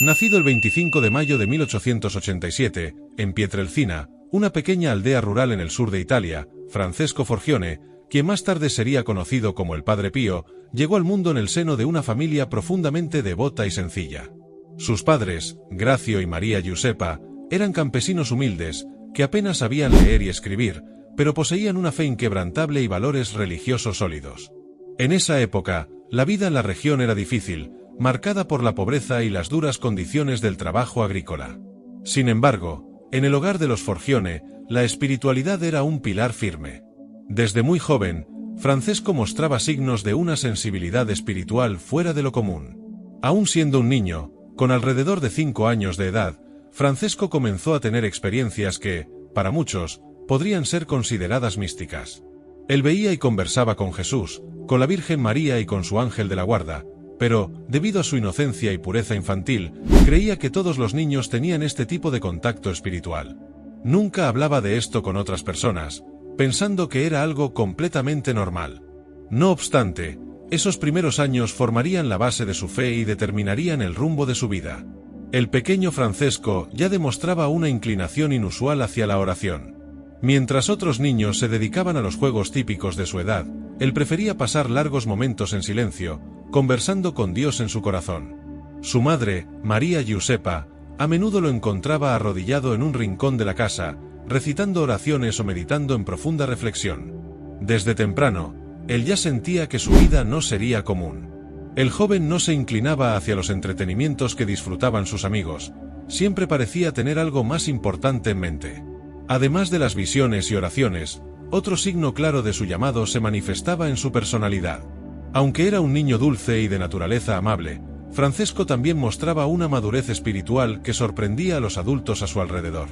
Nacido el 25 de mayo de 1887, en Pietrelcina, una pequeña aldea rural en el sur de Italia, Francesco Forgione, quien más tarde sería conocido como el Padre Pío, llegó al mundo en el seno de una familia profundamente devota y sencilla. Sus padres, Grazio y María Giuseppa, eran campesinos humildes, que apenas sabían leer y escribir, pero poseían una fe inquebrantable y valores religiosos sólidos. En esa época, la vida en la región era difícil, marcada por la pobreza y las duras condiciones del trabajo agrícola. Sin embargo, en el hogar de los Forgione, la espiritualidad era un pilar firme. Desde muy joven, Francesco mostraba signos de una sensibilidad espiritual fuera de lo común. Aún siendo un niño, con alrededor de 5 años de edad, Francesco comenzó a tener experiencias que, para muchos, podrían ser consideradas místicas. Él veía y conversaba con Jesús, con la Virgen María y con su ángel de la guarda, pero, debido a su inocencia y pureza infantil, creía que todos los niños tenían este tipo de contacto espiritual. Nunca hablaba de esto con otras personas, pensando que era algo completamente normal. No obstante, esos primeros años formarían la base de su fe y determinarían el rumbo de su vida. El pequeño Francesco ya demostraba una inclinación inusual hacia la oración. Mientras otros niños se dedicaban a los juegos típicos de su edad, él prefería pasar largos momentos en silencio, conversando con Dios en su corazón. Su madre, María Giuseppa, a menudo lo encontraba arrodillado en un rincón de la casa, recitando oraciones o meditando en profunda reflexión. Desde temprano, él ya sentía que su vida no sería común. El joven no se inclinaba hacia los entretenimientos que disfrutaban sus amigos, siempre parecía tener algo más importante en mente. Además de las visiones y oraciones, otro signo claro de su llamado se manifestaba en su personalidad. Aunque era un niño dulce y de naturaleza amable, Francesco también mostraba una madurez espiritual que sorprendía a los adultos a su alrededor.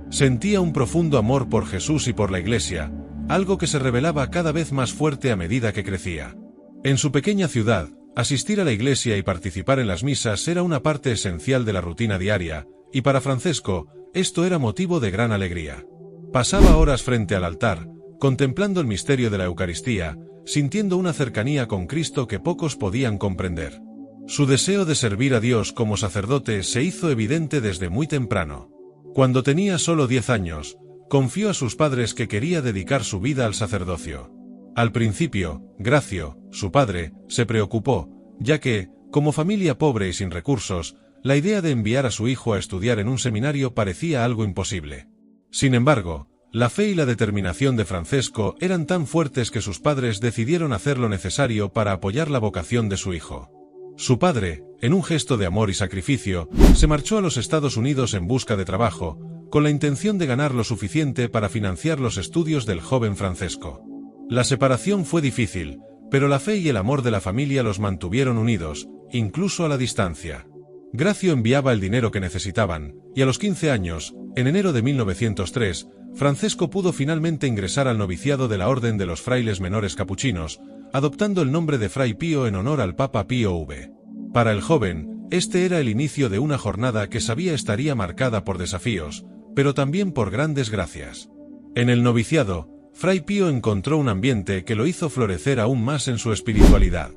Sentía un profundo amor por Jesús y por la Iglesia, algo que se revelaba cada vez más fuerte a medida que crecía. En su pequeña ciudad, asistir a la iglesia y participar en las misas era una parte esencial de la rutina diaria, y para Francesco, esto era motivo de gran alegría. Pasaba horas frente al altar, contemplando el misterio de la Eucaristía, sintiendo una cercanía con Cristo que pocos podían comprender. Su deseo de servir a Dios como sacerdote se hizo evidente desde muy temprano. Cuando tenía solo 10 años, confió a sus padres que quería dedicar su vida al sacerdocio. Al principio, Grazio, su padre, se preocupó, ya que, como familia pobre y sin recursos, la idea de enviar a su hijo a estudiar en un seminario parecía algo imposible. Sin embargo, la fe y la determinación de Francesco eran tan fuertes que sus padres decidieron hacer lo necesario para apoyar la vocación de su hijo. Su padre, en un gesto de amor y sacrificio, se marchó a los Estados Unidos en busca de trabajo, con la intención de ganar lo suficiente para financiar los estudios del joven Francesco. La separación fue difícil, pero la fe y el amor de la familia los mantuvieron unidos, incluso a la distancia. Grazio enviaba el dinero que necesitaban, y a los 15 años, en enero de 1903, Francesco pudo finalmente ingresar al noviciado de la Orden de los Frailes Menores Capuchinos, adoptando el nombre de Fray Pío en honor al Papa Pío V. Para el joven, este era el inicio de una jornada que sabía estaría marcada por desafíos, pero también por grandes gracias. En el noviciado, Fray Pío encontró un ambiente que lo hizo florecer aún más en su espiritualidad.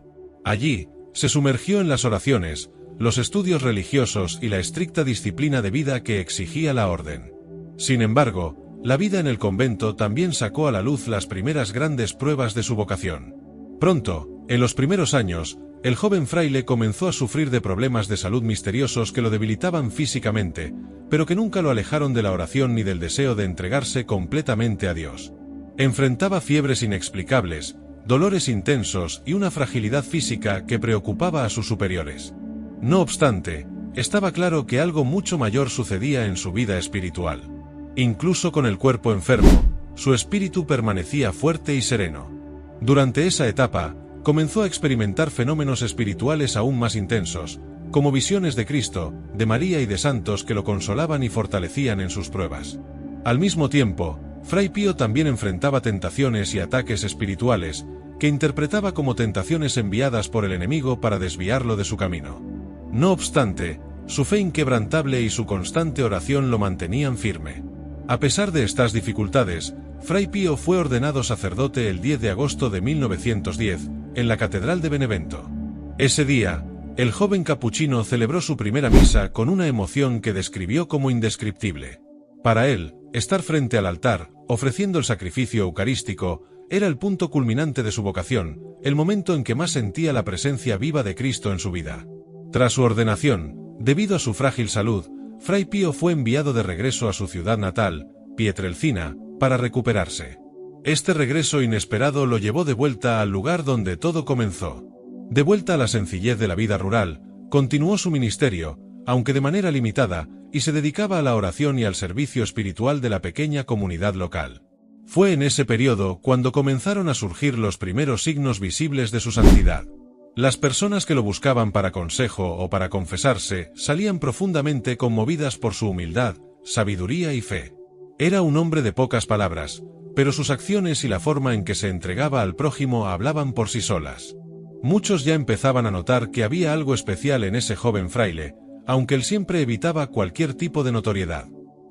Allí, se sumergió en las oraciones, los estudios religiosos y la estricta disciplina de vida que exigía la orden. Sin embargo, la vida en el convento también sacó a la luz las primeras grandes pruebas de su vocación. Pronto, en los primeros años, el joven fraile comenzó a sufrir de problemas de salud misteriosos que lo debilitaban físicamente, pero que nunca lo alejaron de la oración ni del deseo de entregarse completamente a Dios. Enfrentaba fiebres inexplicables, dolores intensos y una fragilidad física que preocupaba a sus superiores. No obstante, estaba claro que algo mucho mayor sucedía en su vida espiritual. Incluso con el cuerpo enfermo, su espíritu permanecía fuerte y sereno. Durante esa etapa, comenzó a experimentar fenómenos espirituales aún más intensos, como visiones de Cristo, de María y de santos que lo consolaban y fortalecían en sus pruebas. Al mismo tiempo, Fray Pío también enfrentaba tentaciones y ataques espirituales, que interpretaba como tentaciones enviadas por el enemigo para desviarlo de su camino. No obstante, su fe inquebrantable y su constante oración lo mantenían firme. A pesar de estas dificultades, Fray Pío fue ordenado sacerdote el 10 de agosto de 1910, en la Catedral de Benevento. Ese día, El joven capuchino celebró su primera misa con una emoción que describió como indescriptible. Para él, estar frente al altar, ofreciendo el sacrificio eucarístico, era el punto culminante de su vocación, el momento en que más sentía la presencia viva de Cristo en su vida. Tras su ordenación, debido a su frágil salud, Fray Pío fue enviado de regreso a su ciudad natal, Pietrelcina, para recuperarse. Este regreso inesperado lo llevó de vuelta al lugar donde todo comenzó. De vuelta a la sencillez de la vida rural, continuó su ministerio, aunque de manera limitada, y se dedicaba a la oración y al servicio espiritual de la pequeña comunidad local. Fue en ese periodo cuando comenzaron a surgir los primeros signos visibles de su santidad. Las personas que lo buscaban para consejo o para confesarse salían profundamente conmovidas por su humildad, sabiduría y fe. Era un hombre de pocas palabras, pero sus acciones y la forma en que se entregaba al prójimo hablaban por sí solas. Muchos ya empezaban a notar que había algo especial en ese joven fraile, aunque él siempre evitaba cualquier tipo de notoriedad.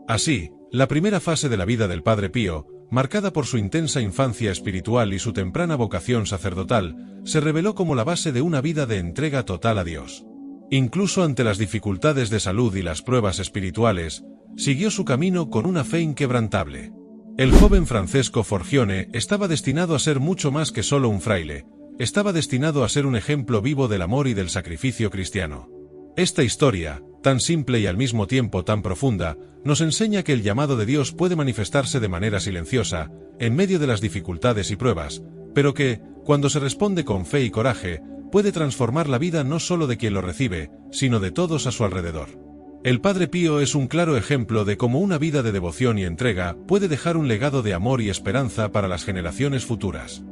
Así, la primera fase de la vida del Padre Pío, marcada por su intensa infancia espiritual y su temprana vocación sacerdotal, se reveló como la base de una vida de entrega total a Dios. Incluso ante las dificultades de salud y las pruebas espirituales, siguió su camino con una fe inquebrantable. El joven Francesco Forgione estaba destinado a ser mucho más que solo un fraile, estaba destinado a ser un ejemplo vivo del amor y del sacrificio cristiano. Esta historia, tan simple y al mismo tiempo tan profunda, nos enseña que el llamado de Dios puede manifestarse de manera silenciosa, en medio de las dificultades y pruebas, pero que, cuando se responde con fe y coraje, puede transformar la vida no solo de quien lo recibe, sino de todos a su alrededor. El Padre Pío es un claro ejemplo de cómo una vida de devoción y entrega puede dejar un legado de amor y esperanza para las generaciones futuras.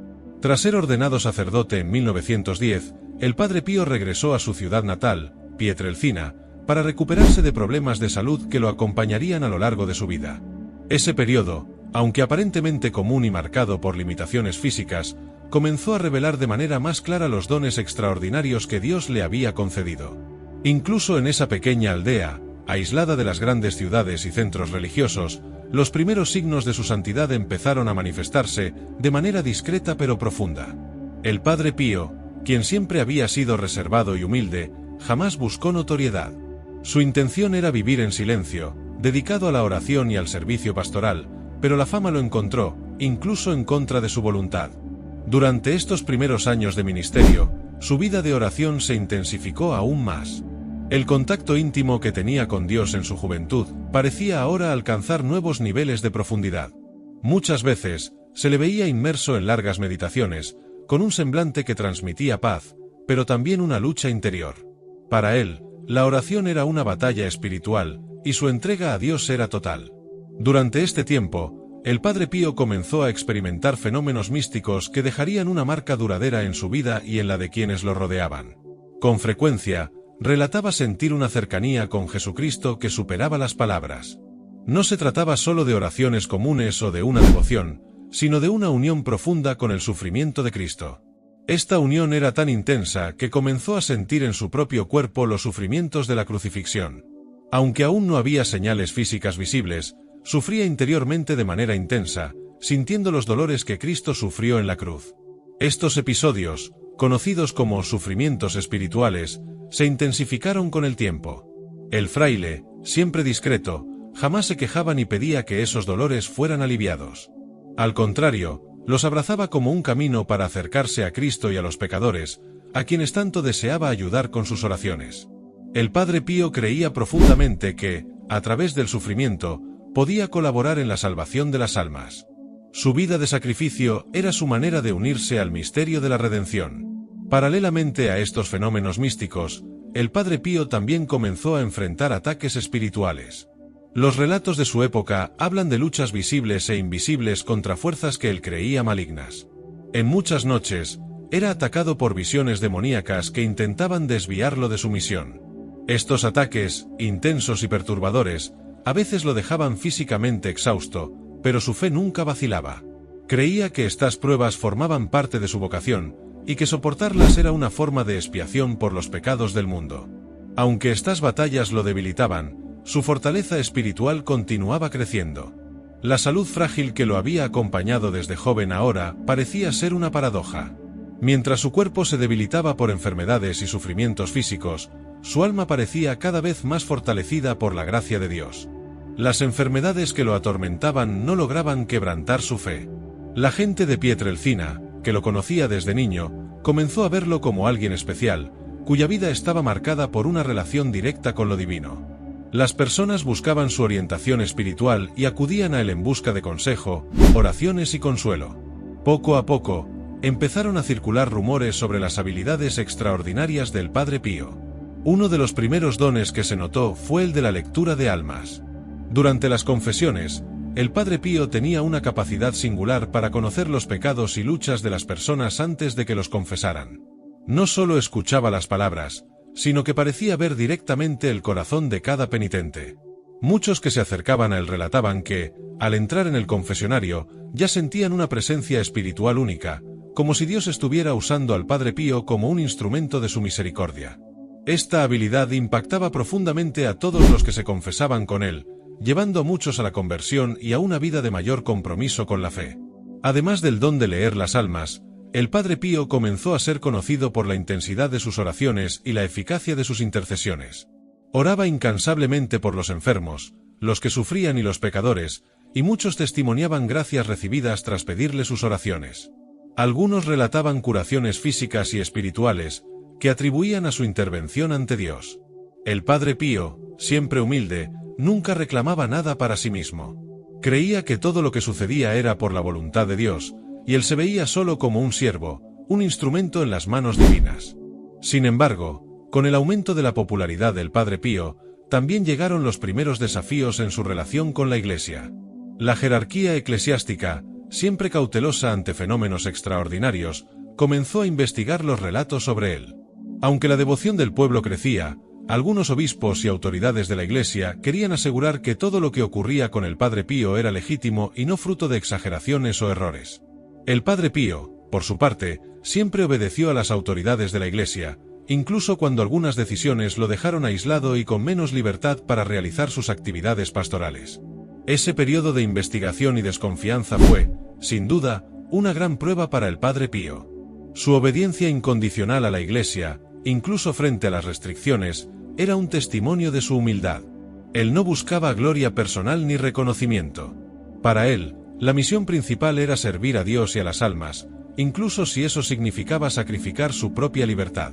Tras ser ordenado sacerdote en 1910, el Padre Pío regresó a su ciudad natal, Pietrelcina, para recuperarse de problemas de salud que lo acompañarían a lo largo de su vida. Ese periodo, aunque aparentemente común y marcado por limitaciones físicas, comenzó a revelar de manera más clara los dones extraordinarios que Dios le había concedido. Incluso en esa pequeña aldea, aislada de las grandes ciudades y centros religiosos, los primeros signos de su santidad empezaron a manifestarse de manera discreta pero profunda. El Padre Pío, quien siempre había sido reservado y humilde, jamás buscó notoriedad. Su intención era vivir en silencio, dedicado a la oración y al servicio pastoral, pero la fama lo encontró, incluso en contra de su voluntad. Durante estos primeros años de ministerio, su vida de oración se intensificó aún más. El contacto íntimo que tenía con Dios en su juventud parecía ahora alcanzar nuevos niveles de profundidad. Muchas veces, se le veía inmerso en largas meditaciones, con un semblante que transmitía paz, pero también una lucha interior. Para él, la oración era una batalla espiritual, y su entrega a Dios era total. Durante este tiempo, el Padre Pío comenzó a experimentar fenómenos místicos que dejarían una marca duradera en su vida y en la de quienes lo rodeaban. Con frecuencia, relataba sentir una cercanía con Jesucristo que superaba las palabras. No se trataba solo de oraciones comunes o de una devoción, sino de una unión profunda con el sufrimiento de Cristo. Esta unión era tan intensa que comenzó a sentir en su propio cuerpo los sufrimientos de la crucifixión. Aunque aún no había señales físicas visibles, sufría interiormente de manera intensa, sintiendo los dolores que Cristo sufrió en la cruz. Estos episodios, conocidos como sufrimientos espirituales, se intensificaron con el tiempo. El fraile, siempre discreto, jamás se quejaba ni pedía que esos dolores fueran aliviados. Al contrario, los abrazaba como un camino para acercarse a Cristo y a los pecadores, a quienes tanto deseaba ayudar con sus oraciones. El Padre Pío creía profundamente que, a través del sufrimiento, podía colaborar en la salvación de las almas. Su vida de sacrificio era su manera de unirse al misterio de la redención. Paralelamente a estos fenómenos místicos, el Padre Pío también comenzó a enfrentar ataques espirituales. Los relatos de su época hablan de luchas visibles e invisibles contra fuerzas que él creía malignas. En muchas noches, era atacado por visiones demoníacas que intentaban desviarlo de su misión. Estos ataques, intensos y perturbadores, a veces lo dejaban físicamente exhausto, pero su fe nunca vacilaba. Creía que estas pruebas formaban parte de su vocación, y que soportarlas era una forma de expiación por los pecados del mundo. Aunque estas batallas lo debilitaban, su fortaleza espiritual continuaba creciendo. La salud frágil que lo había acompañado desde joven ahora parecía ser una paradoja. Mientras su cuerpo se debilitaba por enfermedades y sufrimientos físicos, su alma parecía cada vez más fortalecida por la gracia de Dios. Las enfermedades que lo atormentaban no lograban quebrantar su fe. La gente de Pietrelcina, que lo conocía desde niño, comenzó a verlo como alguien especial, cuya vida estaba marcada por una relación directa con lo divino. Las personas buscaban su orientación espiritual y acudían a él en busca de consejo, oraciones y consuelo. Poco a poco, empezaron a circular rumores sobre las habilidades extraordinarias del Padre Pío. Uno de los primeros dones que se notó fue el de la lectura de almas. Durante las confesiones, el Padre Pío tenía una capacidad singular para conocer los pecados y luchas de las personas antes de que los confesaran. No solo escuchaba las palabras, sino que parecía ver directamente el corazón de cada penitente. Muchos que se acercaban a él relataban que, al entrar en el confesionario, ya sentían una presencia espiritual única, como si Dios estuviera usando al Padre Pío como un instrumento de su misericordia. Esta habilidad impactaba profundamente a todos los que se confesaban con él, llevando a muchos a la conversión y a una vida de mayor compromiso con la fe. Además del don de leer las almas, el Padre Pío comenzó a ser conocido por la intensidad de sus oraciones y la eficacia de sus intercesiones. Oraba incansablemente por los enfermos, los que sufrían y los pecadores, y muchos testimoniaban gracias recibidas tras pedirle sus oraciones. Algunos relataban curaciones físicas y espirituales, que atribuían a su intervención ante Dios. El Padre Pío, siempre humilde, nunca reclamaba nada para sí mismo. Creía que todo lo que sucedía era por la voluntad de Dios, y él se veía solo como un siervo, un instrumento en las manos divinas. Sin embargo, con el aumento de la popularidad del Padre Pío, también llegaron los primeros desafíos en su relación con la Iglesia. La jerarquía eclesiástica, siempre cautelosa ante fenómenos extraordinarios, comenzó a investigar los relatos sobre él. Aunque la devoción del pueblo crecía, algunos obispos y autoridades de la Iglesia querían asegurar que todo lo que ocurría con el Padre Pío era legítimo y no fruto de exageraciones o errores. El Padre Pío, por su parte, siempre obedeció a las autoridades de la Iglesia, incluso cuando algunas decisiones lo dejaron aislado y con menos libertad para realizar sus actividades pastorales. Ese periodo de investigación y desconfianza fue, sin duda, una gran prueba para el Padre Pío. Su obediencia incondicional a la Iglesia, incluso frente a las restricciones, era un testimonio de su humildad. Él no buscaba gloria personal ni reconocimiento. Para él, la misión principal era servir a Dios y a las almas, incluso si eso significaba sacrificar su propia libertad.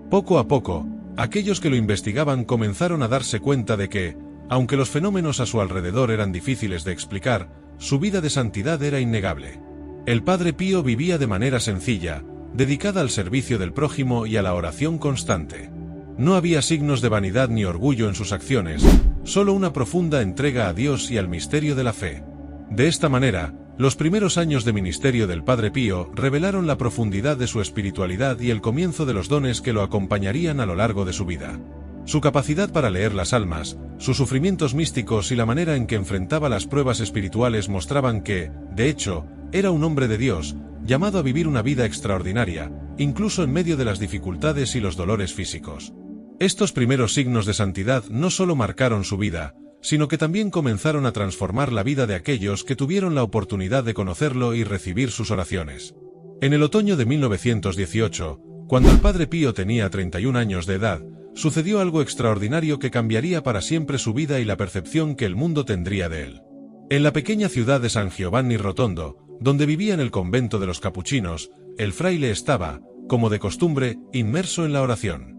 Poco a poco, aquellos que lo investigaban comenzaron a darse cuenta de que, aunque los fenómenos a su alrededor eran difíciles de explicar, su vida de santidad era innegable. El Padre Pío vivía de manera sencilla, dedicada al servicio del prójimo y a la oración constante. No había signos de vanidad ni orgullo en sus acciones, solo una profunda entrega a Dios y al misterio de la fe. De esta manera, los primeros años de ministerio del Padre Pío revelaron la profundidad de su espiritualidad y el comienzo de los dones que lo acompañarían a lo largo de su vida. Su capacidad para leer las almas, sus sufrimientos místicos y la manera en que enfrentaba las pruebas espirituales mostraban que, de hecho, era un hombre de Dios, llamado a vivir una vida extraordinaria, incluso en medio de las dificultades y los dolores físicos. Estos primeros signos de santidad no solo marcaron su vida, sino que también comenzaron a transformar la vida de aquellos que tuvieron la oportunidad de conocerlo y recibir sus oraciones. En el otoño de 1918, cuando el Padre Pío tenía 31 años de edad, sucedió algo extraordinario que cambiaría para siempre su vida y la percepción que el mundo tendría de él. En la pequeña ciudad de San Giovanni Rotondo, donde vivía en el convento de los capuchinos, el fraile estaba, como de costumbre, inmerso en la oración.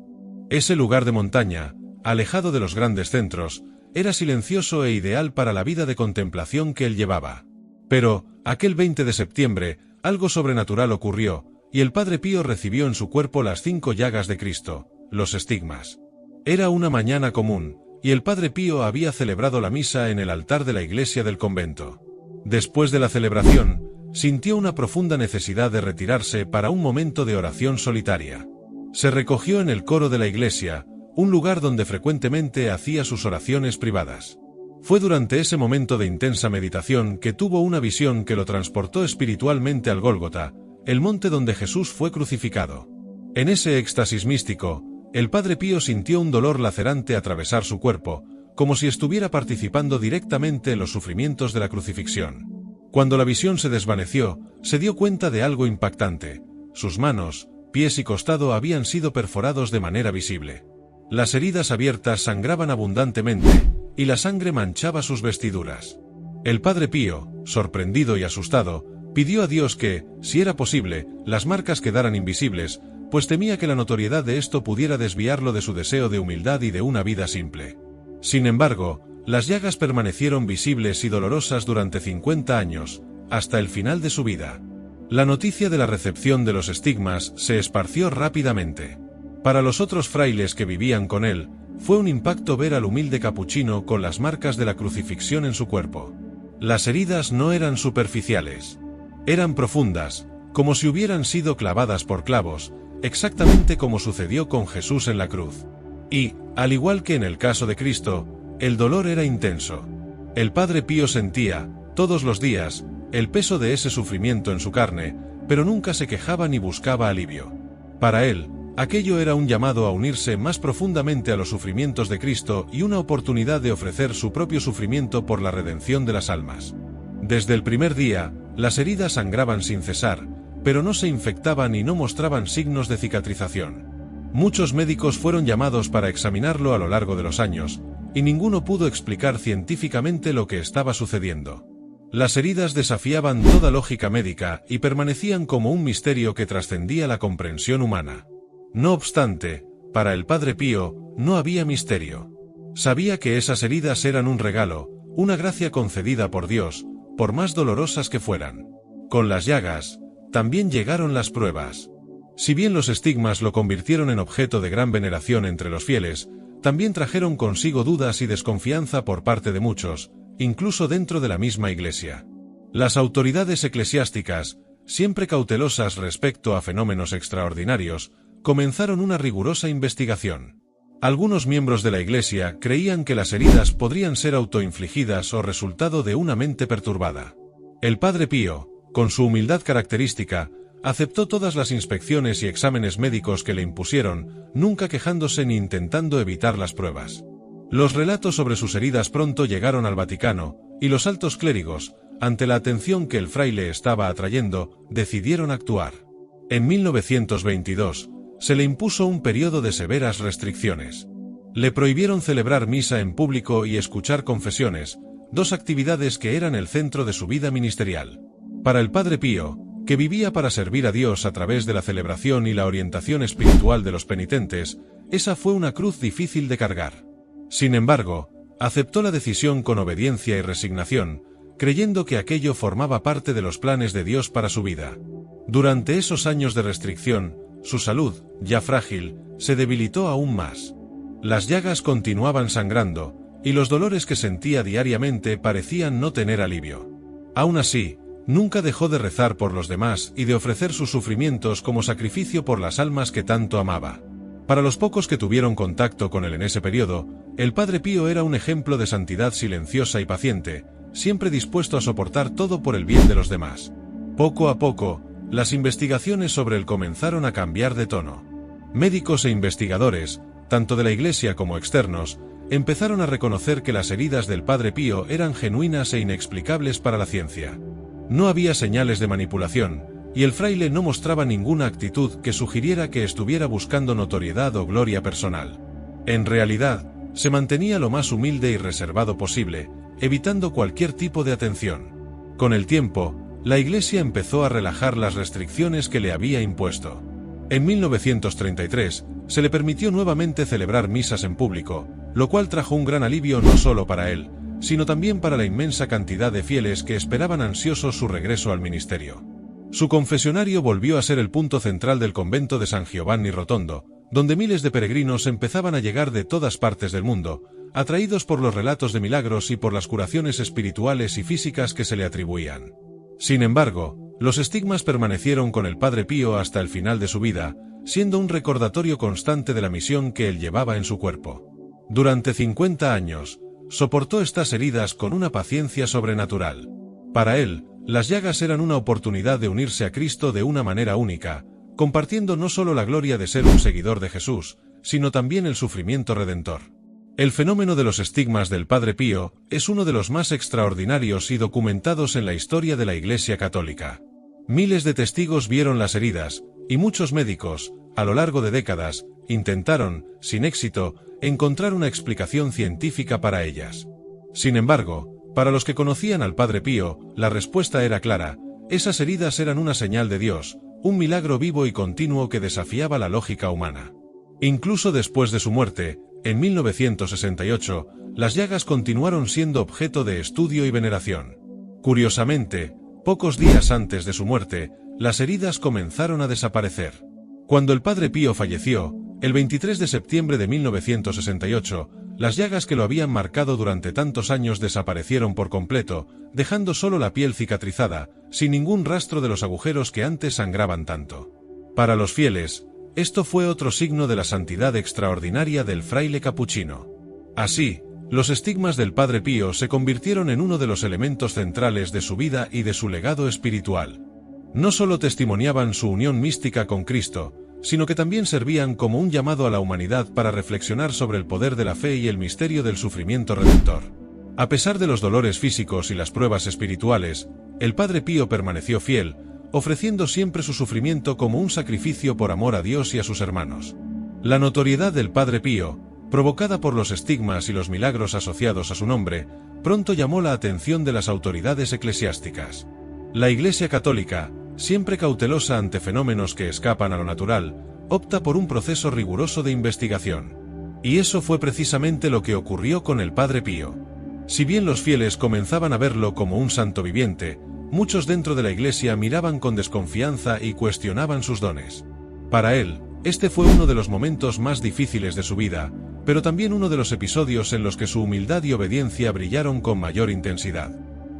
Ese lugar de montaña, alejado de los grandes centros, era silencioso e ideal para la vida de contemplación que él llevaba. Pero, aquel 20 de septiembre, algo sobrenatural ocurrió, y el Padre Pío recibió en su cuerpo las 5 llagas de Cristo, los estigmas. Era una mañana común, y el Padre Pío había celebrado la misa en el altar de la iglesia del convento. Después de la celebración, sintió una profunda necesidad de retirarse para un momento de oración solitaria. Se recogió en el coro de la iglesia, un lugar donde frecuentemente hacía sus oraciones privadas. Fue durante ese momento de intensa meditación que tuvo una visión que lo transportó espiritualmente al Gólgota, el monte donde Jesús fue crucificado. En ese éxtasis místico, el Padre Pío sintió un dolor lacerante atravesar su cuerpo, como si estuviera participando directamente en los sufrimientos de la crucifixión. Cuando la visión se desvaneció, se dio cuenta de algo impactante. sus manos, pies y costado habían sido perforados de manera visible. Las heridas abiertas sangraban abundantemente, y la sangre manchaba sus vestiduras. El Padre Pío, sorprendido y asustado, pidió a Dios que, si era posible, las marcas quedaran invisibles, pues temía que la notoriedad de esto pudiera desviarlo de su deseo de humildad y de una vida simple. Sin embargo, las llagas permanecieron visibles y dolorosas durante 50 años, hasta el final de su vida. La noticia de la recepción de los estigmas se esparció rápidamente. Para los otros frailes que vivían con él, fue un impacto ver al humilde capuchino con las marcas de la crucifixión en su cuerpo. Las heridas no eran superficiales. Eran profundas, como si hubieran sido clavadas por clavos, exactamente como sucedió con Jesús en la cruz. Y, al igual que en el caso de Cristo, el dolor era intenso. El Padre Pío sentía, todos los días, el peso de ese sufrimiento en su carne, pero nunca se quejaba ni buscaba alivio. Para él, aquello era un llamado a unirse más profundamente a los sufrimientos de Cristo y una oportunidad de ofrecer su propio sufrimiento por la redención de las almas. Desde el primer día, las heridas sangraban sin cesar, pero no se infectaban y no mostraban signos de cicatrización. Muchos médicos fueron llamados para examinarlo a lo largo de los años, y ninguno pudo explicar científicamente lo que estaba sucediendo. Las heridas desafiaban toda lógica médica y permanecían como un misterio que trascendía la comprensión humana. No obstante, para el Padre Pío, no había misterio. Sabía que esas heridas eran un regalo, una gracia concedida por Dios, por más dolorosas que fueran. Con las llagas, también llegaron las pruebas. Si bien los estigmas lo convirtieron en objeto de gran veneración entre los fieles, también trajeron consigo dudas y desconfianza por parte de muchos, incluso dentro de la misma Iglesia. Las autoridades eclesiásticas, siempre cautelosas respecto a fenómenos extraordinarios, comenzaron una rigurosa investigación. Algunos miembros de la Iglesia creían que las heridas podrían ser autoinfligidas o resultado de una mente perturbada. El Padre Pío, con su humildad característica, aceptó todas las inspecciones y exámenes médicos que le impusieron, nunca quejándose ni intentando evitar las pruebas. Los relatos sobre sus heridas pronto llegaron al Vaticano, y los altos clérigos, ante la atención que el fraile estaba atrayendo, decidieron actuar. En 1922, se le impuso un periodo de severas restricciones. Le prohibieron celebrar misa en público y escuchar confesiones, dos actividades que eran el centro de su vida ministerial. Para el Padre Pío, que vivía para servir a Dios a través de la celebración y la orientación espiritual de los penitentes, esa fue una cruz difícil de cargar. Sin embargo, aceptó la decisión con obediencia y resignación, creyendo que aquello formaba parte de los planes de Dios para su vida. Durante esos años de restricción, su salud, ya frágil, se debilitó aún más. Las llagas continuaban sangrando, y los dolores que sentía diariamente parecían no tener alivio. Aún así, nunca dejó de rezar por los demás y de ofrecer sus sufrimientos como sacrificio por las almas que tanto amaba. Para los pocos que tuvieron contacto con él en ese periodo, el Padre Pío era un ejemplo de santidad silenciosa y paciente, siempre dispuesto a soportar todo por el bien de los demás. Poco a poco, las investigaciones sobre él comenzaron a cambiar de tono. Médicos e investigadores, tanto de la Iglesia como externos, empezaron a reconocer que las heridas del Padre Pío eran genuinas e inexplicables para la ciencia. No había señales de manipulación, y el fraile no mostraba ninguna actitud que sugiriera que estuviera buscando notoriedad o gloria personal. En realidad, se mantenía lo más humilde y reservado posible, evitando cualquier tipo de atención. Con el tiempo, la Iglesia empezó a relajar las restricciones que le había impuesto. En 1933, se le permitió nuevamente celebrar misas en público, lo cual trajo un gran alivio no solo para él, sino también para la inmensa cantidad de fieles que esperaban ansiosos su regreso al ministerio. Su confesionario volvió a ser el punto central del convento de San Giovanni Rotondo, donde miles de peregrinos empezaban a llegar de todas partes del mundo, atraídos por los relatos de milagros y por las curaciones espirituales y físicas que se le atribuían. Sin embargo, los estigmas permanecieron con el Padre Pío hasta el final de su vida, siendo un recordatorio constante de la misión que él llevaba en su cuerpo. Durante 50 años, soportó estas heridas con una paciencia sobrenatural. Para él, las llagas eran una oportunidad de unirse a Cristo de una manera única, compartiendo no solo la gloria de ser un seguidor de Jesús, sino también el sufrimiento redentor. El fenómeno de los estigmas del Padre Pío es uno de los más extraordinarios y documentados en la historia de la Iglesia Católica. Miles de testigos vieron las heridas, y muchos médicos, a lo largo de décadas, intentaron, sin éxito, encontrar una explicación científica para ellas. Sin embargo, para los que conocían al Padre Pío, la respuesta era clara: esas heridas eran una señal de Dios, un milagro vivo y continuo que desafiaba la lógica humana. Incluso después de su muerte, en 1968, las llagas continuaron siendo objeto de estudio y veneración. Curiosamente, pocos días antes de su muerte, las heridas comenzaron a desaparecer. Cuando el Padre Pío falleció, el 23 de septiembre de 1968, las llagas que lo habían marcado durante tantos años desaparecieron por completo, dejando solo la piel cicatrizada, sin ningún rastro de los agujeros que antes sangraban tanto. Para los fieles, esto fue otro signo de la santidad extraordinaria del fraile capuchino. Así, los estigmas del Padre Pío se convirtieron en uno de los elementos centrales de su vida y de su legado espiritual. No solo testimoniaban su unión mística con Cristo, sino que también servían como un llamado a la humanidad para reflexionar sobre el poder de la fe y el misterio del sufrimiento redentor. A pesar de los dolores físicos y las pruebas espirituales, el Padre Pío permaneció fiel, ofreciendo siempre su sufrimiento como un sacrificio por amor a Dios y a sus hermanos. La notoriedad del Padre Pío, provocada por los estigmas y los milagros asociados a su nombre, pronto llamó la atención de las autoridades eclesiásticas. La Iglesia Católica, siempre cautelosa ante fenómenos que escapan a lo natural, opta por un proceso riguroso de investigación. Y eso fue precisamente lo que ocurrió con el Padre Pío. Si bien los fieles comenzaban a verlo como un santo viviente, muchos dentro de la Iglesia miraban con desconfianza y cuestionaban sus dones. Para él, este fue uno de los momentos más difíciles de su vida, pero también uno de los episodios en los que su humildad y obediencia brillaron con mayor intensidad.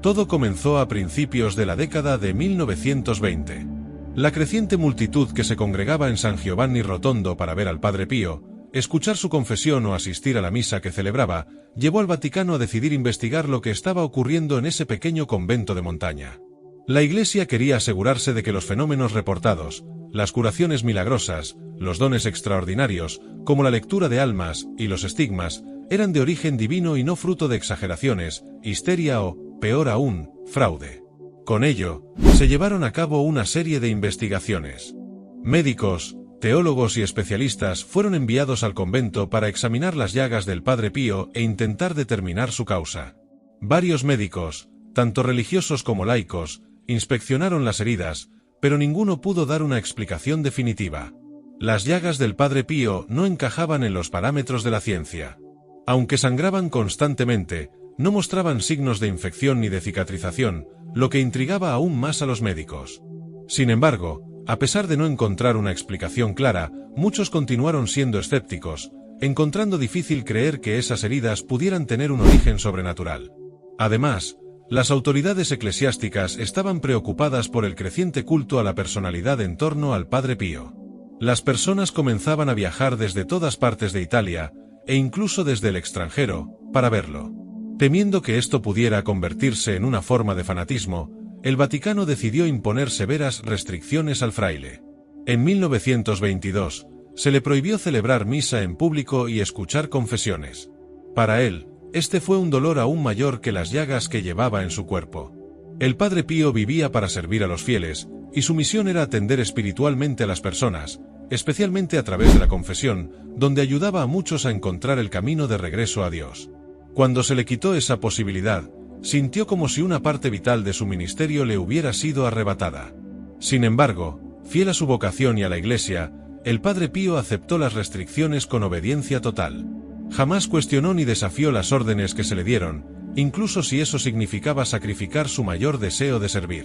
Todo comenzó a principios de la década de 1920. La creciente multitud que se congregaba en San Giovanni Rotondo para ver al Padre Pío, escuchar su confesión o asistir a la misa que celebraba, llevó al Vaticano a decidir investigar lo que estaba ocurriendo en ese pequeño convento de montaña. La Iglesia quería asegurarse de que los fenómenos reportados, las curaciones milagrosas, los dones extraordinarios, como la lectura de almas y los estigmas, eran de origen divino y no fruto de exageraciones, histeria o, peor aún, fraude. Con ello, se llevaron a cabo una serie de investigaciones. Médicos, teólogos y especialistas fueron enviados al convento para examinar las llagas del Padre Pío e intentar determinar su causa. Varios médicos, tanto religiosos como laicos, inspeccionaron las heridas, pero ninguno pudo dar una explicación definitiva. Las llagas del Padre Pío no encajaban en los parámetros de la ciencia. Aunque sangraban constantemente, no mostraban signos de infección ni de cicatrización, lo que intrigaba aún más a los médicos. Sin embargo, a pesar de no encontrar una explicación clara, muchos continuaron siendo escépticos, encontrando difícil creer que esas heridas pudieran tener un origen sobrenatural. Además, las autoridades eclesiásticas estaban preocupadas por el creciente culto a la personalidad en torno al Padre Pío. Las personas comenzaban a viajar desde todas partes de Italia, e incluso desde el extranjero, para verlo. Temiendo que esto pudiera convertirse en una forma de fanatismo, el Vaticano decidió imponer severas restricciones al fraile. En 1922, se le prohibió celebrar misa en público y escuchar confesiones. Para él, este fue un dolor aún mayor que las llagas que llevaba en su cuerpo. El Padre Pío vivía para servir a los fieles, y su misión era atender espiritualmente a las personas, especialmente a través de la confesión, donde ayudaba a muchos a encontrar el camino de regreso a Dios. Cuando se le quitó esa posibilidad, sintió como si una parte vital de su ministerio le hubiera sido arrebatada. Sin embargo, fiel a su vocación y a la Iglesia, el Padre Pío aceptó las restricciones con obediencia total. Jamás cuestionó ni desafió las órdenes que se le dieron, incluso si eso significaba sacrificar su mayor deseo de servir.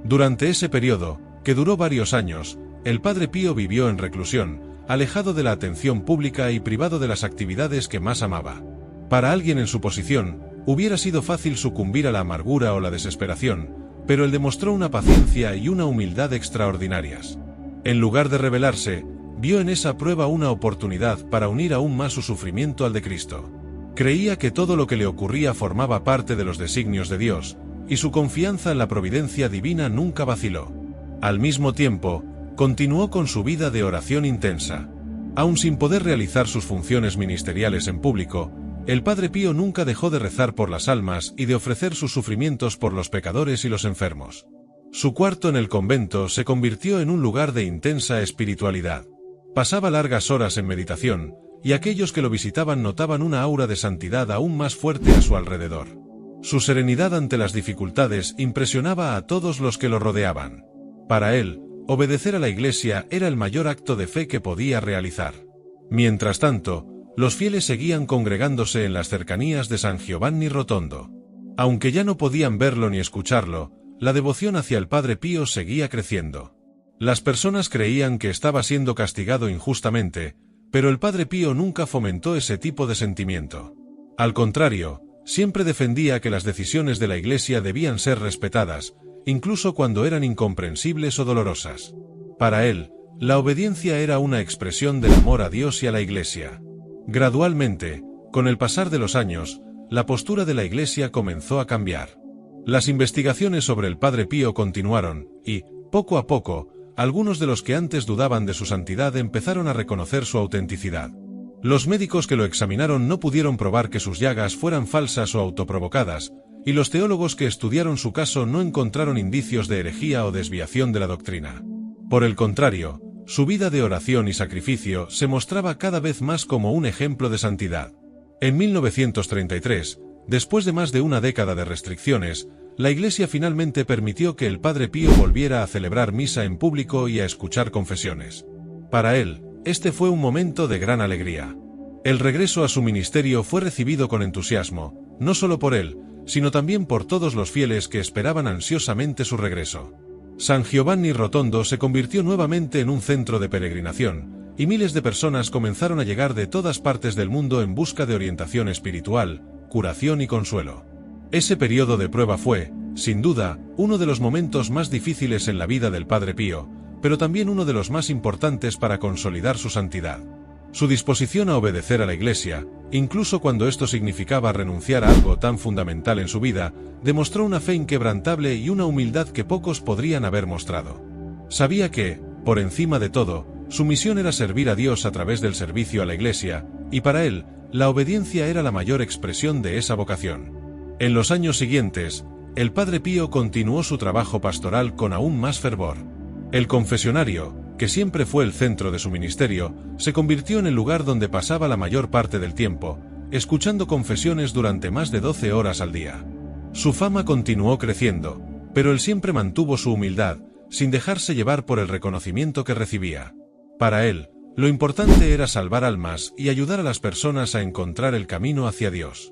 Durante ese periodo, que duró varios años, el Padre Pío vivió en reclusión, alejado de la atención pública y privado de las actividades que más amaba. Para alguien en su posición, hubiera sido fácil sucumbir a la amargura o la desesperación, pero él demostró una paciencia y una humildad extraordinarias. En lugar de rebelarse, vio en esa prueba una oportunidad para unir aún más su sufrimiento al de Cristo. Creía que todo lo que le ocurría formaba parte de los designios de Dios, y su confianza en la providencia divina nunca vaciló. Al mismo tiempo, continuó con su vida de oración intensa. Aun sin poder realizar sus funciones ministeriales en público, el Padre Pío nunca dejó de rezar por las almas y de ofrecer sus sufrimientos por los pecadores y los enfermos. Su cuarto en el convento se convirtió en un lugar de intensa espiritualidad. Pasaba largas horas en meditación, y aquellos que lo visitaban notaban una aura de santidad aún más fuerte a su alrededor. Su serenidad ante las dificultades impresionaba a todos los que lo rodeaban. Para él, obedecer a la Iglesia era el mayor acto de fe que podía realizar. Mientras tanto, los fieles seguían congregándose en las cercanías de San Giovanni Rotondo. Aunque ya no podían verlo ni escucharlo, la devoción hacia el Padre Pío seguía creciendo. Las personas creían que estaba siendo castigado injustamente, pero el Padre Pío nunca fomentó ese tipo de sentimiento. Al contrario, siempre defendía que las decisiones de la Iglesia debían ser respetadas, incluso cuando eran incomprensibles o dolorosas. Para él, la obediencia era una expresión del amor a Dios y a la Iglesia. Gradualmente, con el pasar de los años, la postura de la Iglesia comenzó a cambiar. Las investigaciones sobre el Padre Pío continuaron, y, poco a poco, algunos de los que antes dudaban de su santidad empezaron a reconocer su autenticidad. Los médicos que lo examinaron no pudieron probar que sus llagas fueran falsas o autoprovocadas, y los teólogos que estudiaron su caso no encontraron indicios de herejía o desviación de la doctrina. Por el contrario, su vida de oración y sacrificio se mostraba cada vez más como un ejemplo de santidad. En 1933, después de más de una década de restricciones, la Iglesia finalmente permitió que el Padre Pío volviera a celebrar misa en público y a escuchar confesiones. Para él, este fue un momento de gran alegría. El regreso a su ministerio fue recibido con entusiasmo, no solo por él, sino también por todos los fieles que esperaban ansiosamente su regreso. San Giovanni Rotondo se convirtió nuevamente en un centro de peregrinación, y miles de personas comenzaron a llegar de todas partes del mundo en busca de orientación espiritual, curación y consuelo. Ese periodo de prueba fue, sin duda, uno de los momentos más difíciles en la vida del Padre Pío, pero también uno de los más importantes para consolidar su santidad. Su disposición a obedecer a la Iglesia, incluso cuando esto significaba renunciar a algo tan fundamental en su vida, demostró una fe inquebrantable y una humildad que pocos podrían haber mostrado. Sabía que, por encima de todo, su misión era servir a Dios a través del servicio a la Iglesia, y para él, la obediencia era la mayor expresión de esa vocación. En los años siguientes, el Padre Pío continuó su trabajo pastoral con aún más fervor. El confesionario, que siempre fue el centro de su ministerio, se convirtió en el lugar donde pasaba la mayor parte del tiempo, escuchando confesiones durante más de 12 horas al día. Su fama continuó creciendo, pero él siempre mantuvo su humildad, sin dejarse llevar por el reconocimiento que recibía. Para él, lo importante era salvar almas y ayudar a las personas a encontrar el camino hacia Dios.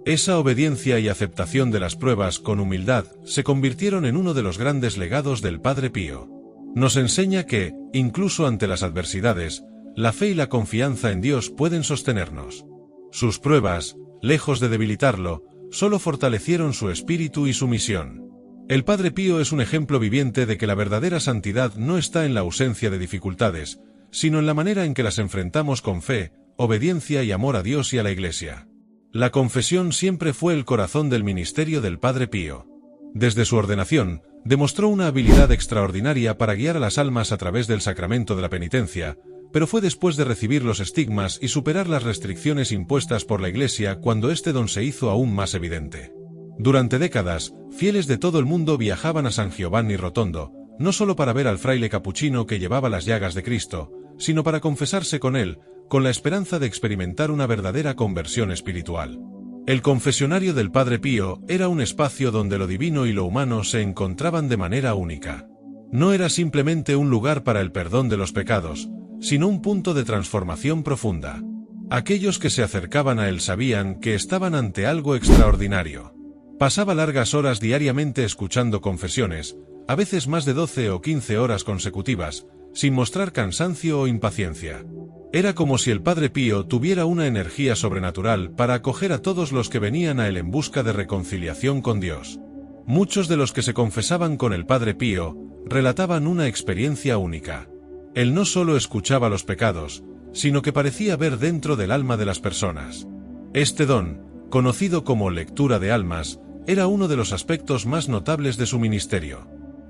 Esa obediencia y aceptación de las pruebas con humildad se convirtieron en uno de los grandes legados del Padre Pío. Nos enseña que, incluso ante las adversidades, la fe y la confianza en Dios pueden sostenernos. Sus pruebas, lejos de debilitarlo, solo fortalecieron su espíritu y su misión. El Padre Pío es un ejemplo viviente de que la verdadera santidad no está en la ausencia de dificultades, sino en la manera en que las enfrentamos con fe, obediencia y amor a Dios y a la Iglesia. La confesión siempre fue el corazón del ministerio del Padre Pío. Desde su ordenación, demostró una habilidad extraordinaria para guiar a las almas a través del sacramento de la penitencia, pero fue después de recibir los estigmas y superar las restricciones impuestas por la Iglesia cuando este don se hizo aún más evidente. Durante décadas, fieles de todo el mundo viajaban a San Giovanni Rotondo, no solo para ver al fraile capuchino que llevaba las llagas de Cristo, sino para confesarse con él, con la esperanza de experimentar una verdadera conversión espiritual. El confesionario del Padre Pío era un espacio donde lo divino y lo humano se encontraban de manera única. No era simplemente un lugar para el perdón de los pecados, sino un punto de transformación profunda. Aquellos que se acercaban a él sabían que estaban ante algo extraordinario. Pasaba largas horas diariamente escuchando confesiones, a veces más de 12 o 15 horas consecutivas, sin mostrar cansancio o impaciencia. Era como si el Padre Pío tuviera una energía sobrenatural para acoger a todos los que venían a él en busca de reconciliación con Dios. Muchos de los que se confesaban con el Padre Pío relataban una experiencia única. Él no solo escuchaba los pecados, sino que parecía ver dentro del alma de las personas. Este don, conocido como lectura de almas, era uno de los aspectos más notables de su ministerio.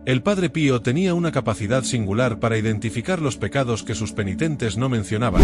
El Padre Pío tenía una capacidad singular para identificar los pecados que sus penitentes no mencionaban,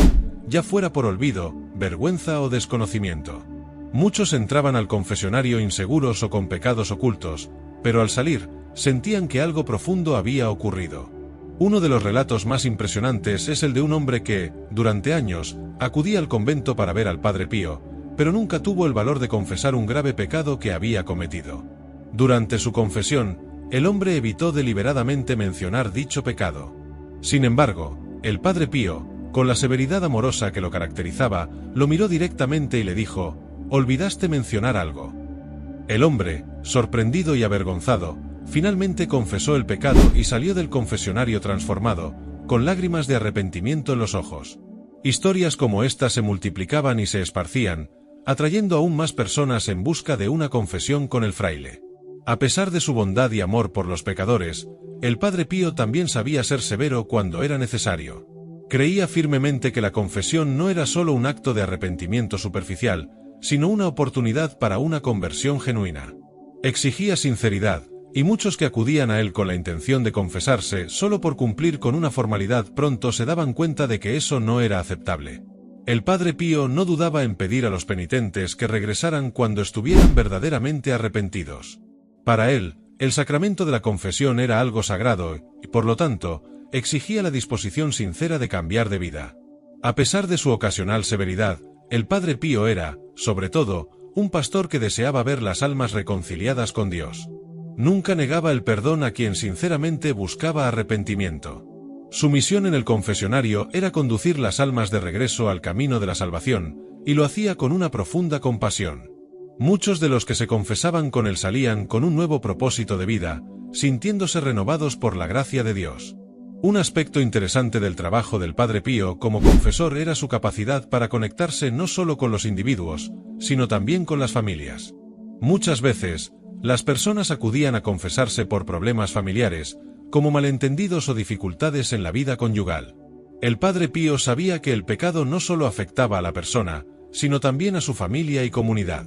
ya fuera por olvido, vergüenza o desconocimiento. Muchos entraban al confesionario inseguros o con pecados ocultos, pero al salir, sentían que algo profundo había ocurrido. Uno de los relatos más impresionantes es el de un hombre que, durante años, acudía al convento para ver al Padre Pío, pero nunca tuvo el valor de confesar un grave pecado que había cometido. Durante su confesión, el hombre evitó deliberadamente mencionar dicho pecado. Sin embargo, el Padre Pío, con la severidad amorosa que lo caracterizaba, lo miró directamente y le dijo: «Olvidaste mencionar algo». El hombre, sorprendido y avergonzado, finalmente confesó el pecado y salió del confesionario transformado, con lágrimas de arrepentimiento en los ojos. Historias como esta se multiplicaban y se esparcían, atrayendo aún más personas en busca de una confesión con el fraile. A pesar de su bondad y amor por los pecadores, el Padre Pío también sabía ser severo cuando era necesario. Creía firmemente que la confesión no era solo un acto de arrepentimiento superficial, sino una oportunidad para una conversión genuina. Exigía sinceridad, y muchos que acudían a él con la intención de confesarse solo por cumplir con una formalidad pronto se daban cuenta de que eso no era aceptable. El Padre Pío no dudaba en pedir a los penitentes que regresaran cuando estuvieran verdaderamente arrepentidos. Para él, el sacramento de la confesión era algo sagrado y, por lo tanto, exigía la disposición sincera de cambiar de vida. A pesar de su ocasional severidad, el Padre Pío era, sobre todo, un pastor que deseaba ver las almas reconciliadas con Dios. Nunca negaba el perdón a quien sinceramente buscaba arrepentimiento. Su misión en el confesionario era conducir las almas de regreso al camino de la salvación, y lo hacía con una profunda compasión. Muchos de los que se confesaban con él salían con un nuevo propósito de vida, sintiéndose renovados por la gracia de Dios. Un aspecto interesante del trabajo del Padre Pío como confesor era su capacidad para conectarse no solo con los individuos, sino también con las familias. Muchas veces, las personas acudían a confesarse por problemas familiares, como malentendidos o dificultades en la vida conyugal. El Padre Pío sabía que el pecado no solo afectaba a la persona, sino también a su familia y comunidad.